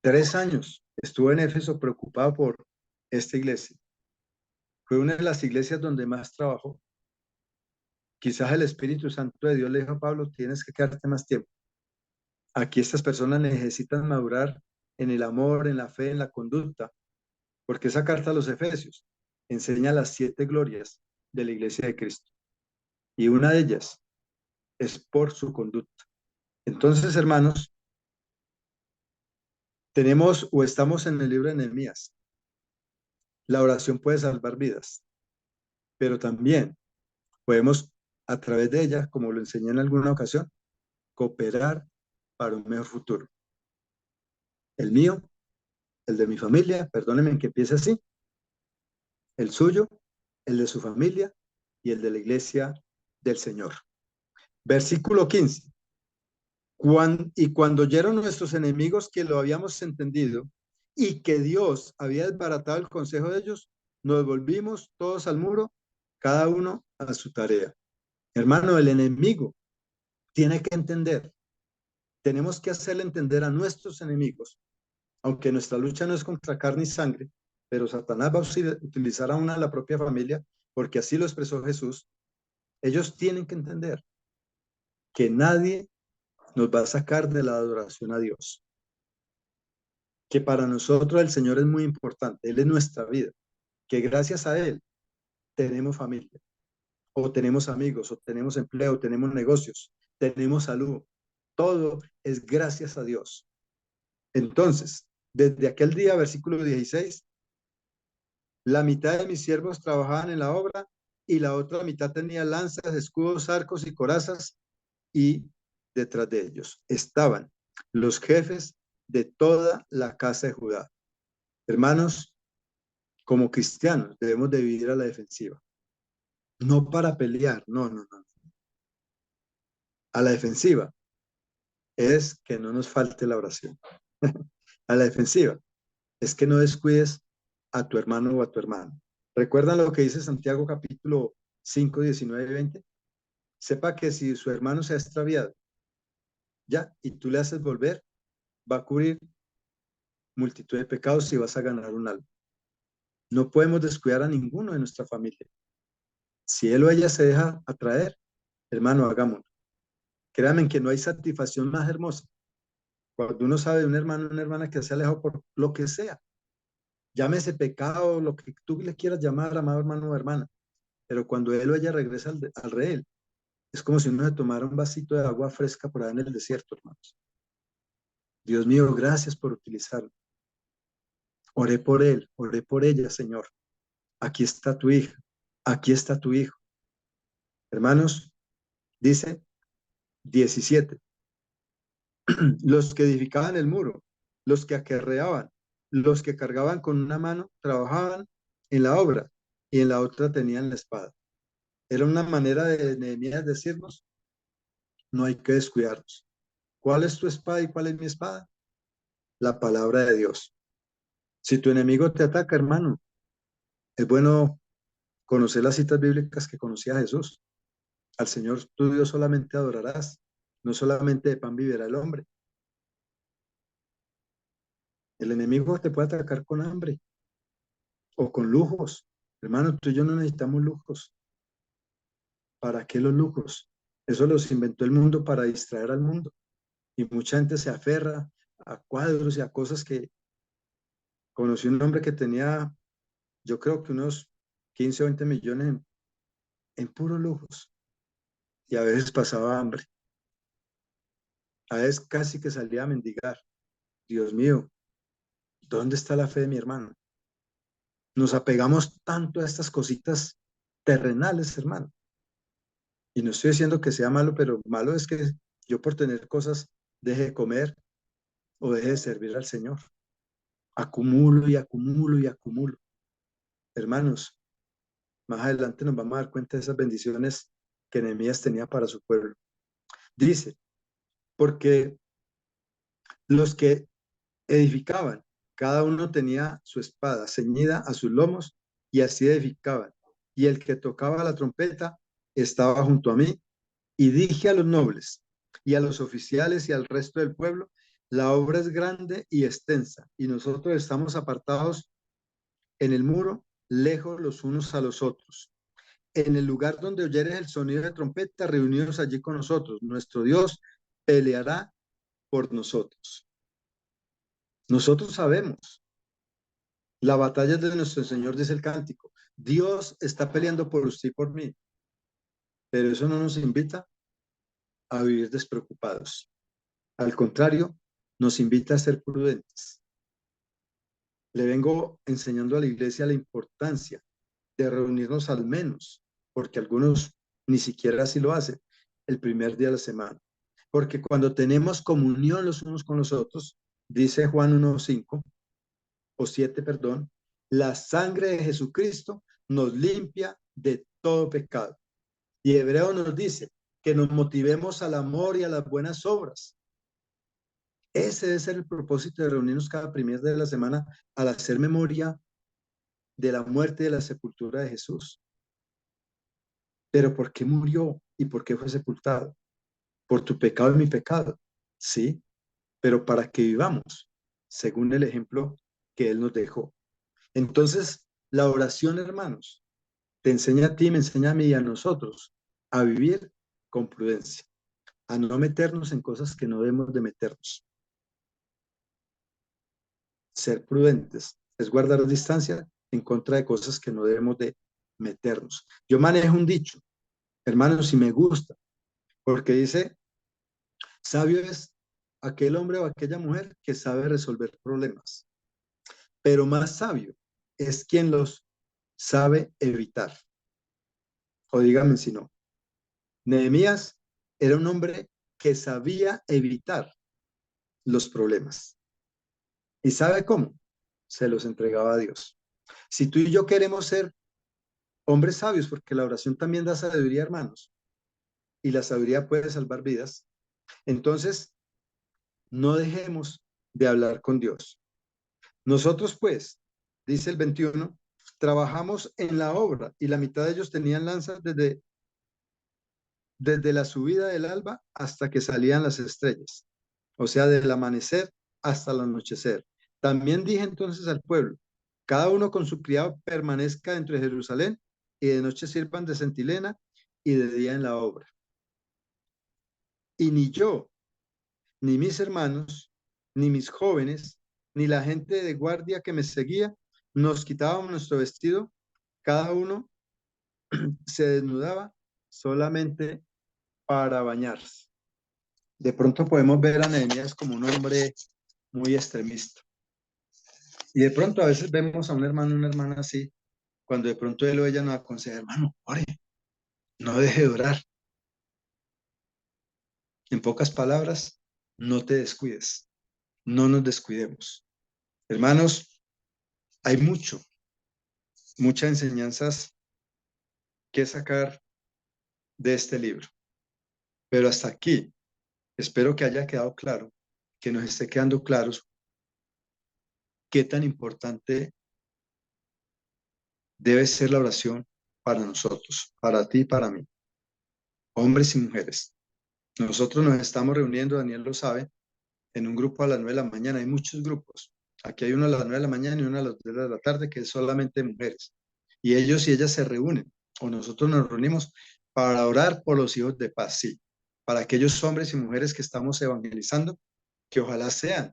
3 años estuvo en Éfeso preocupado por esta iglesia. Fue una de las iglesias donde más trabajó. Quizás el Espíritu Santo de Dios le dijo a Pablo, tienes que quedarte más tiempo. Aquí estas personas necesitan madurar en el amor, en la fe, en la conducta, porque esa carta a los Efesios enseña las 7 glorias de la iglesia de Cristo. Y una de ellas es por su conducta. Entonces, hermanos, tenemos o estamos en el libro de Nehemías. La oración puede salvar vidas, pero también podemos, a través de ella, como lo enseñé en alguna ocasión, cooperar para un mejor futuro. El mío, el de mi familia, perdónenme que empiece así, el suyo, el de su familia y el de la iglesia del Señor. Versículo 15. Y cuando oyeron nuestros enemigos que lo habíamos entendido y que Dios había desbaratado el consejo de ellos, nos volvimos todos al muro, cada uno a su tarea. Hermano, el enemigo tiene que entender. Tenemos que hacerle entender a nuestros enemigos, aunque nuestra lucha no es contra carne y sangre, pero Satanás va a utilizar a una de la propia familia porque así lo expresó Jesús, ellos tienen que entender que nadie nos va a sacar de la adoración a Dios, que para nosotros el Señor es muy importante, Él es nuestra vida, que gracias a Él tenemos familia, o tenemos amigos, o tenemos empleo, tenemos negocios, tenemos salud. Todo es gracias a Dios. Entonces, desde aquel día, versículo 16, la mitad de mis siervos trabajaban en la obra y la otra mitad tenía lanzas, escudos, arcos y corazas, y detrás de ellos estaban los jefes de toda la casa de Judá. Hermanos, como cristianos debemos de vivir a la defensiva, no para pelear, no. A la defensiva es que no nos falte la oración. A la defensiva es que no descuides a tu hermano o a tu hermana. ¿Recuerdan lo que dice Santiago capítulo 5, 19 y 20? Sepa que si su hermano se ha extraviado, ya, y tú le haces volver, va a cubrir multitud de pecados y vas a ganar un alma. No podemos descuidar a ninguno de nuestra familia. Si él o ella se deja atraer, hermano, hagámoslo. Créanme que no hay satisfacción más hermosa cuando uno sabe de un hermano o una hermana que se ha alejado por lo que sea. Llámese pecado, lo que tú le quieras llamar, amado hermano o hermana. Pero cuando él o ella regresa al rehén, es como si uno se tomara un vasito de agua fresca por ahí en el desierto, hermanos. Dios mío, gracias por utilizarlo. Oré por él, oré por ella, Señor. Aquí está tu hija, aquí está tu hijo. Hermanos, dice 17. Los que edificaban el muro, los que acarreaban, los que cargaban con una mano, trabajaban en la obra y en la otra tenían la espada. Era una manera de Nehemías decirnos, no hay que descuidarnos. ¿Cuál es tu espada y cuál es mi espada? La palabra de Dios. Si tu enemigo te ataca, hermano, es bueno conocer las citas bíblicas que conocía Jesús. Al Señor tu Dios solamente adorarás, no solamente de pan vivirá el hombre. El enemigo te puede atacar con hambre o con lujos. Hermano, tú y yo no necesitamos lujos. ¿Para qué los lujos? Eso los inventó el mundo para distraer al mundo. Y mucha gente se aferra a cuadros y a cosas que... Conocí un hombre que tenía, yo creo que unos 15 o 20 millones en puros lujos. Y a veces pasaba hambre. A veces casi que salía a mendigar. Dios mío, ¿dónde está la fe de mi hermano? Nos apegamos tanto a estas cositas terrenales, hermano. Y no estoy diciendo que sea malo, pero malo es que yo por tener cosas deje de comer o deje de servir al Señor. Acumulo y acumulo y acumulo. Hermanos, más adelante nos vamos a dar cuenta de esas bendiciones que Nehemías tenía para su pueblo. Dice, porque los que edificaban, cada uno tenía su espada ceñida a sus lomos y así edificaban. Y el que tocaba la trompeta estaba junto a mí y dije a los nobles y a los oficiales y al resto del pueblo, la obra es grande y extensa y nosotros estamos apartados en el muro, lejos los unos a los otros. En el lugar donde oyeres el sonido de trompeta, reunidos allí con nosotros. Nuestro Dios peleará por nosotros. Nosotros sabemos, la batalla es de nuestro Señor, dice el cántico. Dios está peleando por usted y por mí, pero eso no nos invita a vivir despreocupados. Al contrario, nos invita a ser prudentes. Le vengo enseñando a la iglesia la importancia de reunirnos al menos, porque algunos ni siquiera así lo hacen, el primer día de la semana. Porque cuando tenemos comunión los unos con los otros, dice Juan 1:5 o 7, perdón, la sangre de Jesucristo nos limpia de todo pecado. Y Hebreo nos dice que nos motivemos al amor y a las buenas obras. Ese debe ser el propósito de reunirnos cada primer día de la semana al hacer memoria de la muerte y de la sepultura de Jesús. Pero ¿por qué murió y por qué fue sepultado? Por tu pecado y mi pecado, sí, pero para que vivamos según el ejemplo que Él nos dejó. Entonces, la oración, hermanos, te enseña a ti, me enseña a mí y a nosotros a vivir con prudencia, a no meternos en cosas que no debemos de meternos. Ser prudentes es guardar distancia en contra de cosas que no debemos de meternos. Yo manejo un dicho, hermanos, si me gusta, porque dice, sabio es aquel hombre o aquella mujer que sabe resolver problemas, pero más sabio es quien los sabe evitar. O díganme si no. Nehemías era un hombre que sabía evitar los problemas. ¿Y sabe cómo? Se los entregaba a Dios. Si tú y yo queremos ser hombres sabios, porque la oración también da sabiduría, hermanos, y la sabiduría puede salvar vidas, entonces no dejemos de hablar con Dios. Nosotros, pues, dice el 21, trabajamos en la obra y la mitad de ellos tenían lanzas desde la subida del alba hasta que salían las estrellas, o sea, del amanecer hasta el anochecer. También dije entonces al pueblo, cada uno con su criado permanezca dentro de Jerusalén y de noche sirvan de centinela y de día en la obra. Y ni yo, ni mis hermanos, ni mis jóvenes, ni la gente de guardia que me seguía, nos quitábamos nuestro vestido, cada uno se desnudaba solamente para bañarse. De pronto podemos ver a Nehemías como un hombre muy extremista. Y de pronto a veces vemos a un hermano, una hermana así, cuando de pronto él o ella nos aconseja, hermano, ore, no deje de orar. En pocas palabras, no te descuides, no nos descuidemos. Hermanos, hay muchas enseñanzas que sacar de este libro. Pero hasta aquí, espero que haya quedado claro, que nos esté quedando claros qué tan importante debe ser la oración para nosotros, para ti y para mí, hombres y mujeres. Nosotros nos estamos reuniendo, Daniel lo sabe, en un grupo a las 9 de la mañana. Hay muchos grupos. Aquí hay uno a las 9 de la mañana y uno a las 2 de la tarde, que es solamente mujeres. Y ellos y ellas se reúnen, o nosotros nos reunimos para orar por los hijos de paz, sí, para aquellos hombres y mujeres que estamos evangelizando, que ojalá sean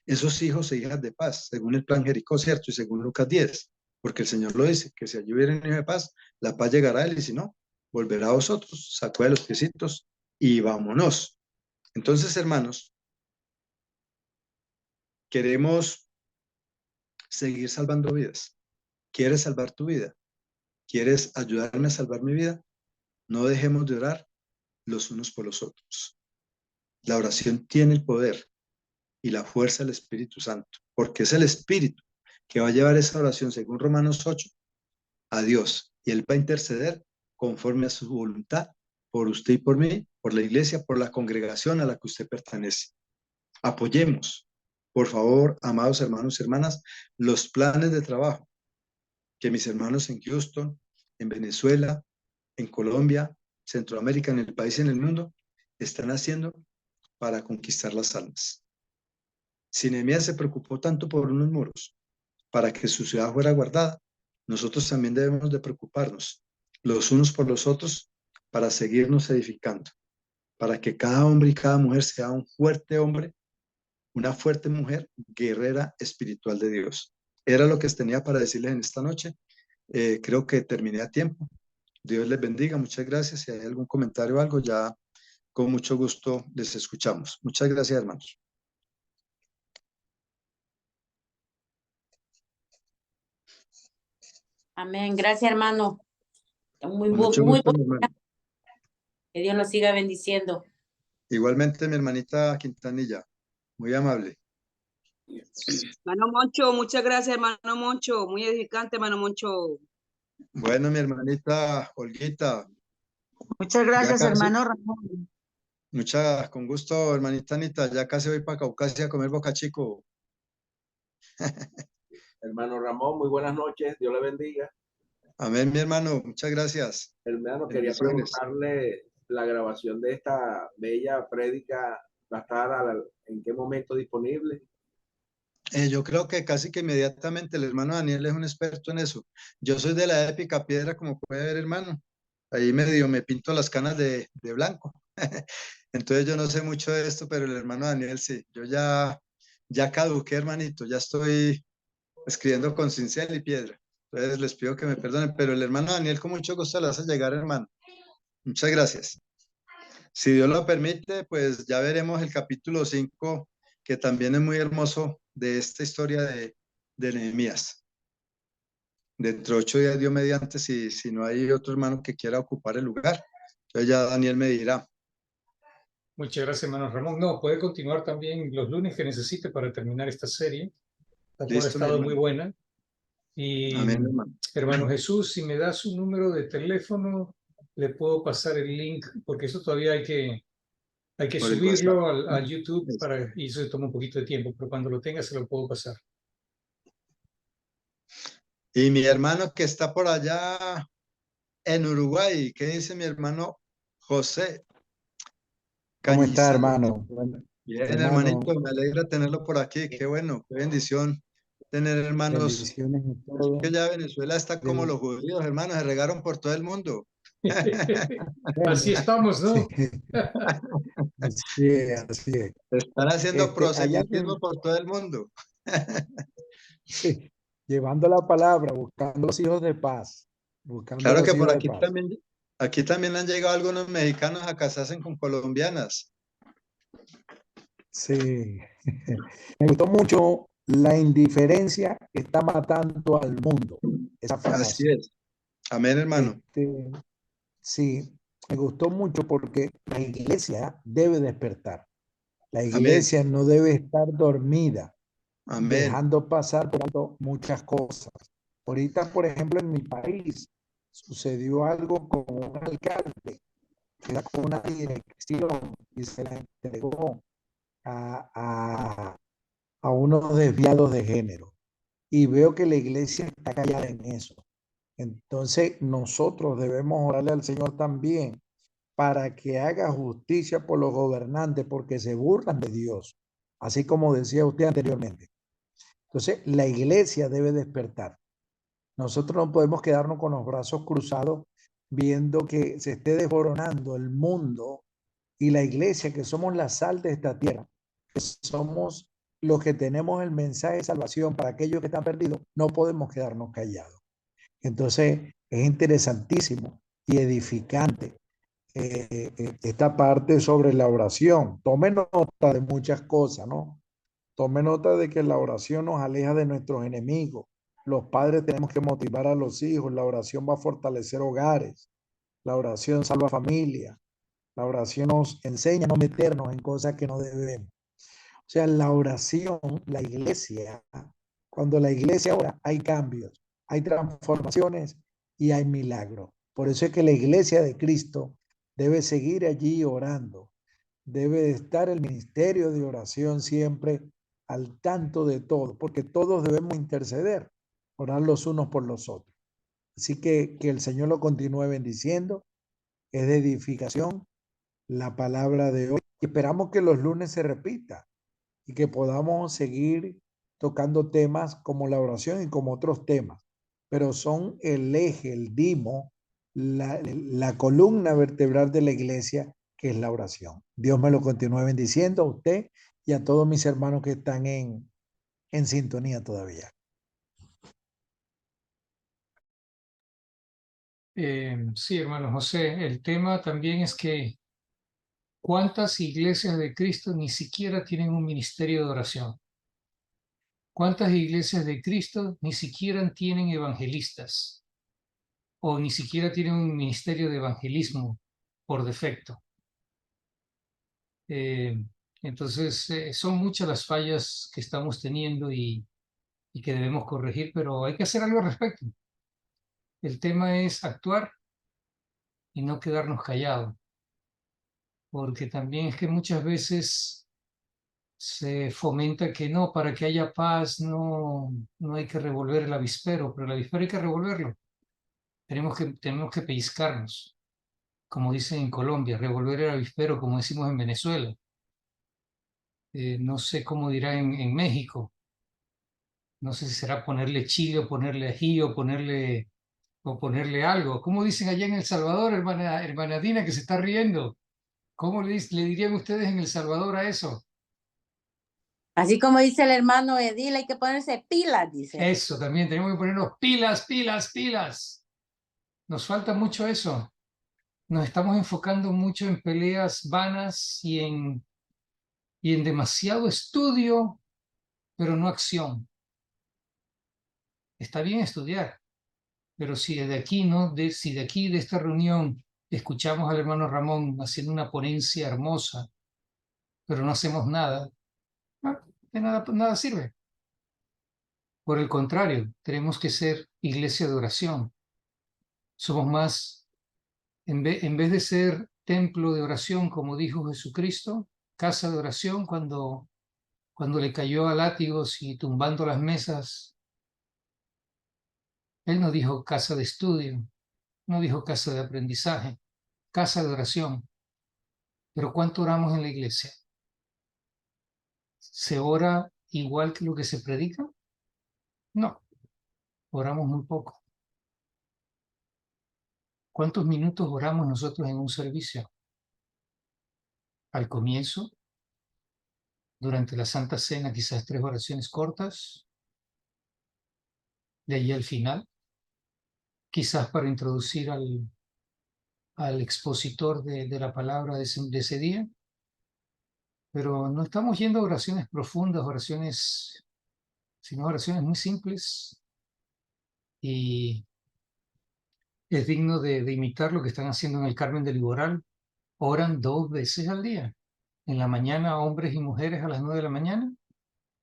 esos hijos e hijas de paz, según el plan Jericó, ¿cierto? Y según Lucas 10, porque el Señor lo dice, que si allí hubiera un hijo de paz, la paz llegará a él, y si no, volverá a vosotros, sacó de los piecitos y vámonos. Entonces, hermanos, queremos seguir salvando vidas. ¿Quieres salvar tu vida? ¿Quieres ayudarme a salvar mi vida? No dejemos de orar los unos por los otros. La oración tiene el poder y la fuerza del Espíritu Santo, porque es el Espíritu que va a llevar esa oración, según Romanos 8, a Dios, y Él va a interceder conforme a su voluntad por usted y por mí, por la iglesia, por la congregación a la que usted pertenece. Apoyemos, por favor, amados hermanos y hermanas, los planes de trabajo que mis hermanos en Houston, en Venezuela, en Colombia, Centroamérica, en el país y en el mundo, están haciendo para conquistar las almas. Si Nehemías se preocupó tanto por unos muros para que su ciudad fuera guardada, nosotros también debemos de preocuparnos los unos por los otros para seguirnos edificando, para que cada hombre y cada mujer sea un fuerte hombre, una fuerte mujer, guerrera espiritual de Dios. Era lo que tenía para decirles en esta noche. Creo que terminé a tiempo. Dios les bendiga, muchas gracias. Si hay algún comentario o algo, ya con mucho gusto les escuchamos. Muchas gracias, hermanos. Amén. Gracias, hermano. Muy, Con mucho muy gusto, mi bueno. hermano. Que Dios los siga bendiciendo. Igualmente, mi hermanita Quintanilla, muy amable. Hermano Moncho, muchas gracias, hermano Moncho. Muy edificante, hermano Moncho. Bueno, mi hermanita Olguita, Muchas ya gracias, casi, hermano Ramón. con gusto, hermanita Anita, ya casi voy para Caucasia a comer Boca Chico. Hermano Ramón, muy buenas noches, Dios le bendiga. Amén, mi hermano, muchas gracias. Hermano, quería Bendiciones. preguntarle la grabación de esta bella prédica, ¿va a estar en qué momento disponible? Yo creo que casi que inmediatamente el hermano Daniel es un experto en eso. Yo soy de la épica piedra, como puede ver, hermano. Ahí medio me pinto las canas de blanco. Entonces yo no sé mucho de esto, pero el hermano Daniel sí. Yo ya caduqué, hermanito. Ya estoy escribiendo con cincel y piedra. Entonces les pido que me perdonen, pero el hermano Daniel con mucho gusto le hace llegar, hermano. Muchas gracias. Si Dios lo permite, pues ya veremos el capítulo 5, que también es muy hermoso de esta historia de Nehemías. Dentro de 8 días, Dios mediante, si no hay otro hermano que quiera ocupar el lugar. Entonces ya Daniel me dirá. Muchas gracias, hermano Ramón. No, puede continuar también los lunes que necesite para terminar esta serie, la cual ha Listo, mi estado muy hermano. buena. Y Amén, hermano. hermano Jesús, si me da su número de teléfono, le puedo pasar el link, porque eso todavía hay que Por el WhatsApp. subirlo al YouTube y eso toma un poquito de tiempo, pero cuando lo tenga se lo puedo pasar. Y mi hermano que está por allá en Uruguay, ¿qué dice mi hermano José ¿Cómo está, Cañizales? hermano? Bueno, Bien, hermano, hermanito, me alegra tenerlo por aquí. Qué bueno, qué bendición tener hermanos. bendiciones y Así todo. que ya Venezuela está como De- los judíos, hermanos, se regaron por todo el mundo. Así Bueno, estamos, sí, ¿no? así es, así es. Están haciendo Allá proselitismo por todo el mundo. sí, llevando la palabra, buscando los hijos de paz, buscando Claro los que por hijos de paz. aquí también han llegado algunos mexicanos a casarse con colombianas. Sí, me gustó mucho la indiferencia que está matando al mundo, esa Así frase. es. Amén, hermano. Sí, me gustó mucho porque la iglesia debe despertar. La Amén. iglesia no debe estar dormida, Amén. dejando pasar por alto muchas cosas. Ahorita, por ejemplo, en mi país sucedió algo con un alcalde que sacó una dirección y se la entregó a, a, a unos desviados de género. Y veo que la iglesia está callada en eso. Entonces, nosotros debemos orarle al Señor también para que haga justicia por los gobernantes, porque se burlan de Dios, así como decía usted anteriormente. Entonces, la iglesia debe despertar. Nosotros no podemos quedarnos con los brazos cruzados viendo que se esté desboronando el mundo y la iglesia, que somos la sal de esta tierra, que somos los que tenemos el mensaje de salvación para aquellos que están perdidos, no podemos quedarnos callados. Entonces, es interesantísimo y edificante esta parte sobre la oración. Tome nota de muchas cosas, ¿no? Tome nota de que la oración nos aleja de nuestros enemigos. Los padres tenemos que motivar a los hijos. La oración va a fortalecer hogares. La oración salva familias. La oración nos enseña a no meternos en cosas que no debemos. O sea, la oración, la iglesia, cuando la iglesia ora, hay cambios, hay transformaciones y hay milagros. Por eso es que la iglesia de Cristo debe seguir allí orando. Debe estar el ministerio de oración siempre al tanto de todo, porque todos debemos interceder, orar los unos por los otros. Así que el Señor lo continúe bendiciendo. Es de edificación la palabra de hoy. Y esperamos que los lunes se repita y que podamos seguir tocando temas como la oración y como otros temas, pero son el eje, el dimo, la columna vertebral de la iglesia, que es la oración. Dios me lo continúe bendiciendo a usted y a todos mis hermanos que están en sintonía todavía. Sí, hermano José, el tema también es que ¿cuántas iglesias de Cristo ni siquiera tienen un ministerio de oración? ¿Cuántas iglesias de Cristo ni siquiera tienen evangelistas o ni siquiera tienen un ministerio de evangelismo por defecto? Eh, entonces, son muchas las fallas que estamos teniendo y que debemos corregir, pero hay que hacer algo al respecto. El tema es actuar y no quedarnos callados, porque también es que muchas veces se fomenta que no, para que haya paz no hay que revolver el avispero, pero el avispero hay que revolverlo. Tenemos que pellizcarnos, como dicen en Colombia, revolver el avispero, como decimos en Venezuela. No sé cómo dirá en México, No sé si será ponerle chile o ponerle ají o ponerle algo. ¿Cómo dicen allá en El Salvador, hermana Dina, que se está riendo? ¿Cómo le dirían ustedes en El Salvador a eso? Así como dice el hermano Edil, hay que ponerse pilas, dice. Eso, también tenemos que ponernos pilas, pilas, pilas. Nos falta mucho eso. Nos estamos enfocando mucho en peleas vanas y en demasiado estudio, pero no acción. Está bien estudiar, pero si de aquí, ¿no? Si de aquí, de esta reunión, escuchamos al hermano Ramón haciendo una ponencia hermosa, pero no hacemos nada, de nada sirve. Por el contrario, tenemos que ser iglesia de oración. Somos más, en vez de ser templo de oración, como dijo Jesucristo, casa de oración, cuando le cayó a látigos y tumbando las mesas, él no dijo casa de estudio, no dijo casa de aprendizaje, casa de oración. Pero ¿cuánto oramos en la iglesia? ¿Se ora igual que lo que se predica? No, oramos muy poco. ¿Cuántos minutos oramos nosotros en un servicio? Al comienzo, durante la Santa Cena, quizás 3 oraciones cortas, de ahí al final, quizás para introducir al expositor de la palabra de ese día, pero no estamos yendo a oraciones profundas, oraciones, sino oraciones muy simples, y es digno de imitar lo que están haciendo en el Carmen del Iboral. Oran 2 veces al día. En la mañana, hombres y mujeres a las 9 de la mañana,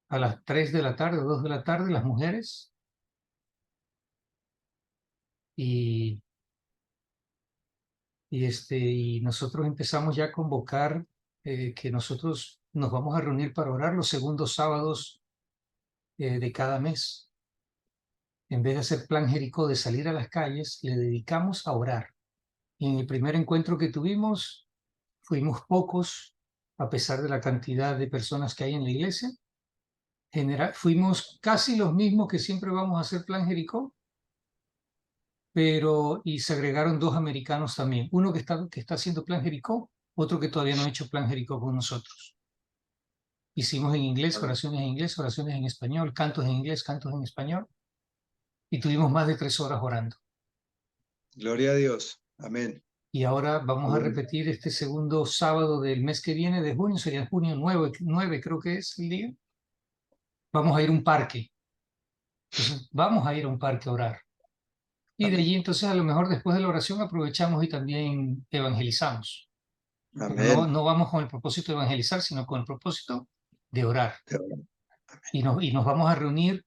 a las 3 de la tarde, 2 de la tarde, las mujeres. Y, y nosotros empezamos ya a convocar que nosotros nos vamos a reunir para orar los segundos sábados de cada mes. En vez de hacer plan Jericó de salir a las calles, le dedicamos a orar. Y en el primer encuentro que tuvimos, fuimos pocos, a pesar de la cantidad de personas que hay en la iglesia. Fuimos casi los mismos que siempre vamos a hacer plan Jericó, y se agregaron 2 americanos también. Uno que está haciendo plan Jericó, otro que todavía no ha hecho plan Jericó con nosotros. Hicimos en inglés, oraciones en español, cantos en inglés, cantos en español, y tuvimos más de 3 horas orando. Gloria a Dios. Amén. Y ahora vamos a repetir este segundo sábado del mes que viene de junio, sería junio 9 creo que es el día. Vamos a ir a un parque. Entonces, vamos a ir a un parque a orar. Y de allí entonces a lo mejor después de la oración aprovechamos y también evangelizamos. Amén. No vamos con el propósito de evangelizar, sino con el propósito de orar. Y nos vamos a reunir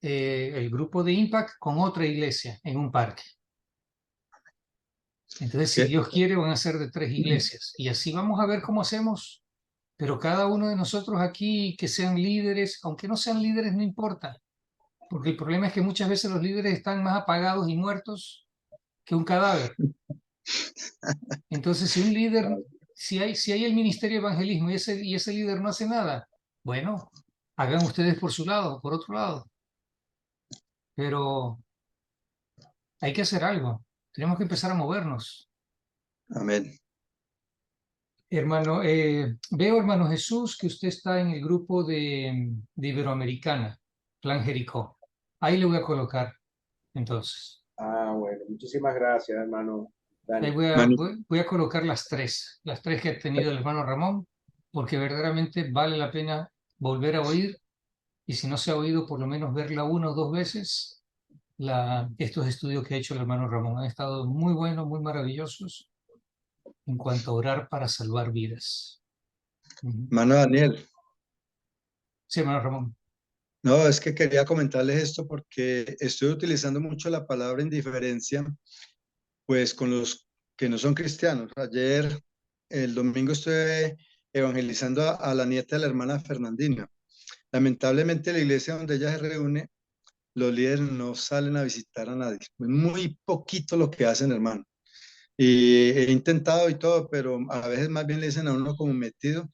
el grupo de Impact con otra iglesia en un parque. Entonces, si Dios quiere, van a ser de 3 iglesias. Y así vamos a ver cómo hacemos. Pero cada uno de nosotros aquí, que sean líderes, aunque no sean líderes, no importa. Porque el problema es que muchas veces los líderes están más apagados y muertos que un cadáver. Entonces, si un líder, si hay el ministerio de evangelismo y ese líder no hace nada, bueno, hagan ustedes por su lado, por otro lado. Pero hay que hacer algo. Tenemos que empezar a movernos. Amén. Hermano, veo, hermano Jesús, que usted está en el grupo de Iberoamericana, Plan Jericó. Ahí le voy a colocar, entonces. Ah, bueno, muchísimas gracias, hermano Ahí Dani. voy a colocar las 3 que ha tenido el hermano Ramón, porque verdaderamente vale la pena volver a oír, y si no se ha oído, por lo menos verla 1 o 2 veces, estos estudios que ha hecho el hermano Ramón. Han estado muy buenos, muy maravillosos, en cuanto a orar para salvar vidas. Hermano Daniel, Sí, hermano Ramón. no, es que quería comentarles esto porque estoy utilizando mucho la palabra indiferencia, pues con los que no son cristianos. Ayer, el domingo, estuve evangelizando a la nieta de la hermana Fernandina. Lamentablemente, la iglesia donde ella se reúne, los líderes no salen a visitar a nadie. Es muy poquito lo que hacen, hermano. Y he intentado y todo, pero a veces más bien le dicen a uno como metido.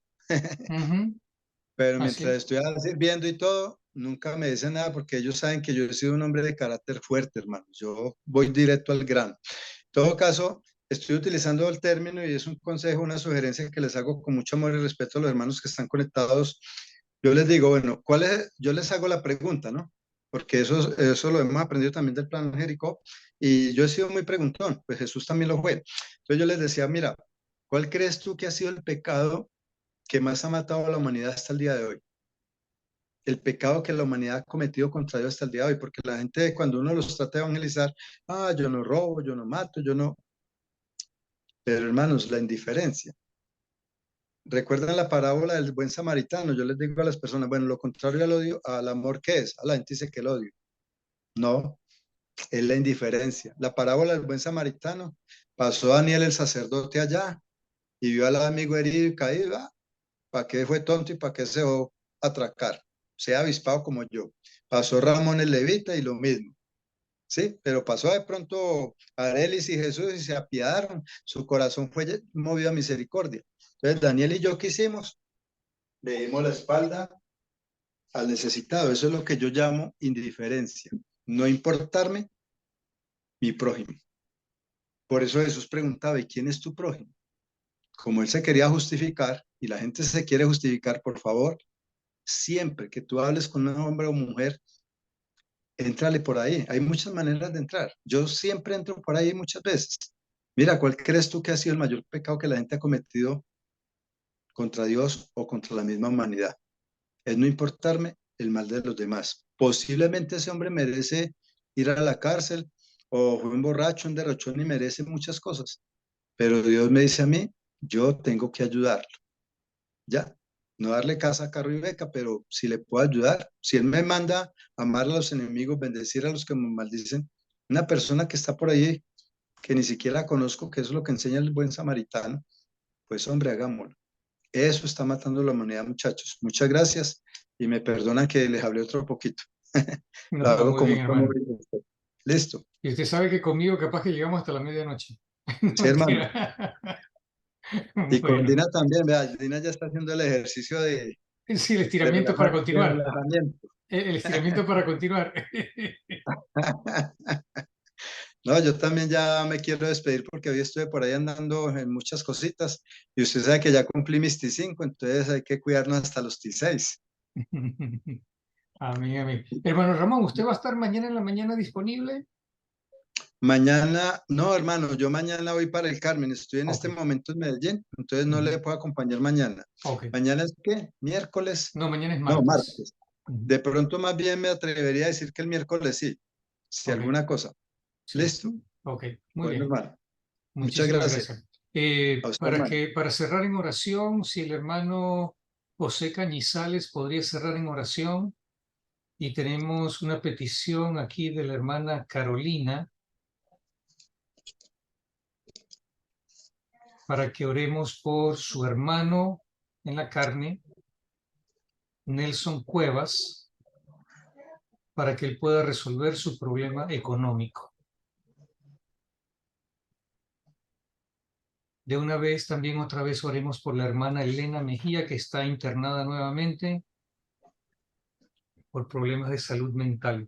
Pero Así mientras es. estoy sirviendo y todo, nunca me dicen nada porque ellos saben que yo he sido un hombre de carácter fuerte, hermano. Yo voy directo al grano. En todo caso, estoy utilizando el término y es un consejo, una sugerencia que les hago con mucho amor y respeto a los hermanos que están conectados. Yo les digo, bueno, yo les hago la pregunta, ¿no? Porque eso lo hemos aprendido también del plan Jericó y yo he sido muy preguntón, pues Jesús también lo fue. Entonces yo les decía, mira, ¿cuál crees tú que ha sido el pecado que más ha matado a la humanidad hasta el día de hoy? El pecado que la humanidad ha cometido contra Dios hasta el día de hoy, porque la gente cuando uno los trata de evangelizar, yo no robo, yo no mato, yo no, pero hermanos, la indiferencia. ¿Recuerdan la parábola del buen samaritano? Yo les digo a las personas, bueno, lo contrario al odio, al amor, ¿qué es? A la gente dice que el odio. No, es la indiferencia. La parábola del buen samaritano, pasó Daniel el sacerdote allá y vio al amigo herido y caído, ¿para qué fue tonto y para qué se dejó atracar? Sea avispado como yo. Pasó Ramón el levita y lo mismo. Sí, pero pasó de pronto Arelis y Jesús y se apiadaron. Su corazón fue movido a misericordia. Entonces, Daniel y yo, ¿qué hicimos? Le dimos la espalda al necesitado. Eso es lo que yo llamo indiferencia. No importarme mi prójimo. Por eso Jesús preguntaba, ¿y quién es tu prójimo? Como él se quería justificar y la gente se quiere justificar, por favor, siempre que tú hables con un hombre o mujer, éntrale por ahí. Hay muchas maneras de entrar. Yo siempre entro por ahí muchas veces. Mira, ¿cuál crees tú que ha sido el mayor pecado que la gente ha cometido contra Dios o contra la misma humanidad? Es no importarme el mal de los demás. Posiblemente ese hombre merece ir a la cárcel o fue un borracho, un derrochón y merece muchas cosas. Pero Dios me dice a mí, yo tengo que ayudarlo. Ya, no darle casa, carro y beca, pero si le puedo ayudar, si Él me manda amar a los enemigos, bendecir a los que me maldicen, una persona que está por ahí que ni siquiera conozco, que eso es lo que enseña el buen samaritano, pues hombre, hagámoslo. Eso está matando a la humanidad, muchachos. Muchas gracias y me perdonan que les hablé otro poquito. Lo No, hago muy con bien, mucho amor hermano. y respeto. Listo. Y usted sabe que conmigo capaz que llegamos hasta la medianoche. No, Sí, hermano. mentira. Y con Bueno, Dina también, vea, Dina ya está haciendo el ejercicio sí, el de estiramiento para continuar. relajamiento. El estiramiento para continuar. No, yo también ya me quiero despedir porque hoy estuve por ahí andando en muchas cositas y usted sabe que ya cumplí mis T5, entonces hay que cuidarnos hasta los T6. Amén, amén. Hermano Ramón, ¿usted va a estar mañana en la mañana disponible? Mañana, no, hermano, yo mañana voy para el Carmen, estoy en Ok, este momento en Medellín, entonces no le puedo acompañar mañana. ok. ¿Mañana es qué? ¿Miércoles? No, mañana es No, martes. martes. De pronto más bien me atrevería a decir que el miércoles sí, si Ok, alguna cosa. sí. ¿Listo? Ok, muy Bueno, bien. hermano, muchas Muchísimas gracias. gracias. A usted, hermano. Para cerrar en oración, si el hermano José Cañizales podría cerrar en oración. Y tenemos una petición aquí de la hermana Carolina para que oremos por su hermano en la carne, Nelson Cuevas, para que él pueda resolver su problema económico. De una vez, también otra vez oremos por la hermana Elena Mejía, que está internada nuevamente por problemas de salud mental.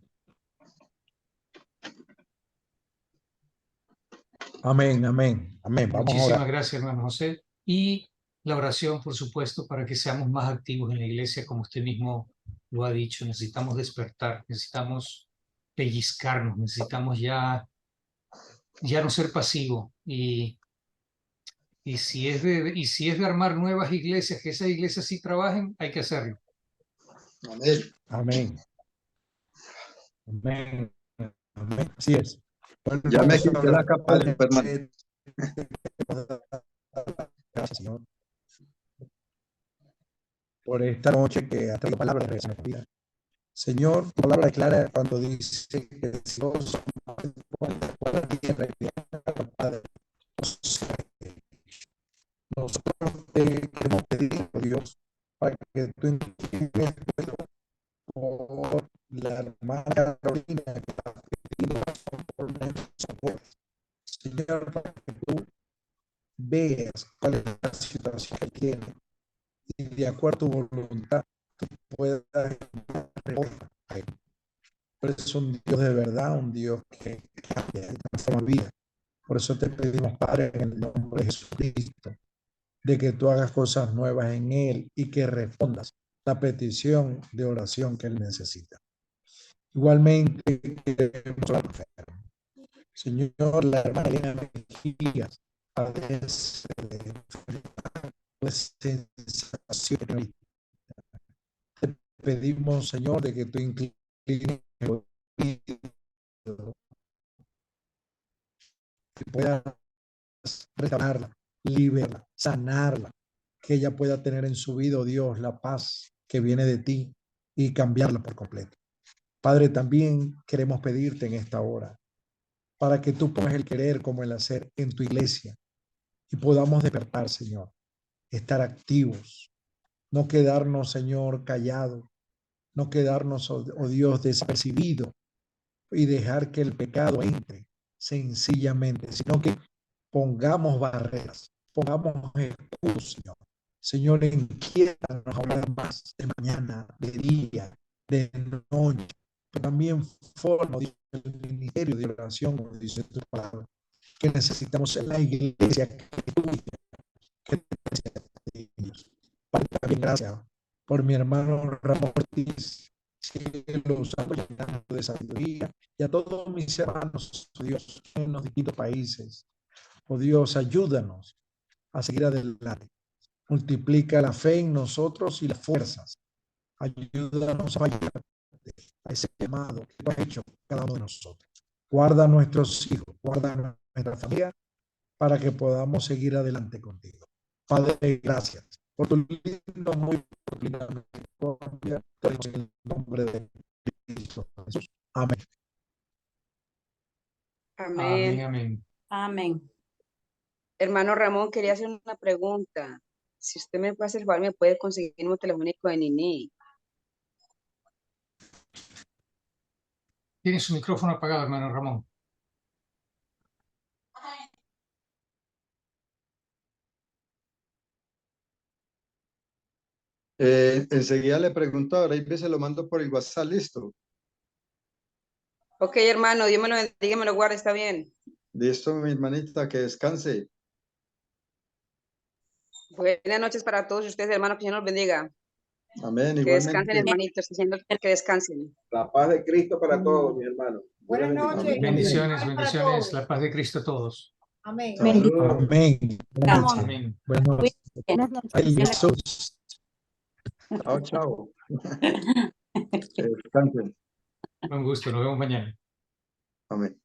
Amén, amén, amén. Vamos a Muchísimas orar. gracias, hermano José. Y la oración, por supuesto, para que seamos más activos en la iglesia, como usted mismo lo ha dicho. Necesitamos despertar, necesitamos pellizcarnos, necesitamos ya no ser pasivo. Y si es de armar nuevas iglesias, que esas iglesias sí trabajen, hay que hacerlo. Amén. Amén, amén, amén. Así es. Bueno, Ya me vamos a quité la orar. capa de Padre, Superman. gracias, Señor, por esta noche que ha traído palabras de regresión a nuestra vida. Señor, tu palabra declara cuando dice que Dios por la tierra y Padre, nosotros te queremos pedir, Dios, para que tú intervengas por la hermana Carolina que está pidiendo por nosotros. Señor, para que tú veas cuál es la situación que tiene y de acuerdo a tu voluntad puedas respuesta a él. Por eso es un Dios de verdad, un Dios que cambia, que transforma vida. Por eso te pedimos, Padre, en el nombre de Jesucristo, de que tú hagas cosas nuevas en él y que respondas la petición de oración que él necesita. Igualmente, queremos orar por enfermo. Señor, la hermana Elena Mejías padece de sensación. Te pedimos, Señor, de que tú inclines el oído, que puedas restaurarla, liberarla, sanarla, que ella pueda tener en su vida, oh Dios, la paz que viene de ti y cambiarla por completo. Padre, también queremos pedirte en esta hora para que tú pongas el querer como el hacer en tu iglesia y podamos despertar, Señor, estar activos, no quedarnos, Señor, callados, no quedarnos, oh Dios, desapercibidos y dejar que el pecado entre sencillamente, sino que pongamos barreras, pongamos escudos, Señor. Señor, inquiétanos a hablar más de mañana, de día, de noche, pero también forma el ministerio de oración, como dice tu palabra, que necesitamos en la iglesia que tú que necesitamos. Padre, también gracias por mi hermano Ramón Ortiz, cielo usando de sabiduría, y a todos mis hermanos, oh Dios, en los distintos países. Oh Dios, ayúdanos a seguir adelante. Multiplica la fe en nosotros y las fuerzas. Ayúdanos a fallar a ese llamado que tú has hecho cada uno de nosotros. Guarda a nuestros hijos, guarda a nuestra familia para que podamos seguir adelante contigo. Padre, gracias por tu lindo amor y por tu linda misericordia. En el nombre de Cristo Jesús. Amén. Amén, Amén. amén. Amén. Hermano Ramón, quería hacer una pregunta. Si usted me puede hacer el favor, me puede conseguir un número telefónico de Nini. Tiene su micrófono apagado, hermano Ramón. Enseguida le pregunto, ahora y se lo mando por el WhatsApp, listo. Ok, hermano, Dios me lo bendiga, me lo guarde, está bien. Listo, mi hermanita, que descanse. Buenas noches para todos ustedes, hermanos, que Dios los bendiga. Amén, Que descansen, igualmente. hermanitos, haciendo que descansen. La paz de Cristo para todos, mi hermano. Buenas bendiciones. noches. Bendiciones, Para bendiciones. todos. La paz de Cristo a todos. Amén. Saludos. Amén. Buenas Ramón. noches. Amén. Buenas noches. Buenas noches. Ay, Jesús. Chao, chao. Que descansen. Un gusto. Nos vemos mañana. Amén.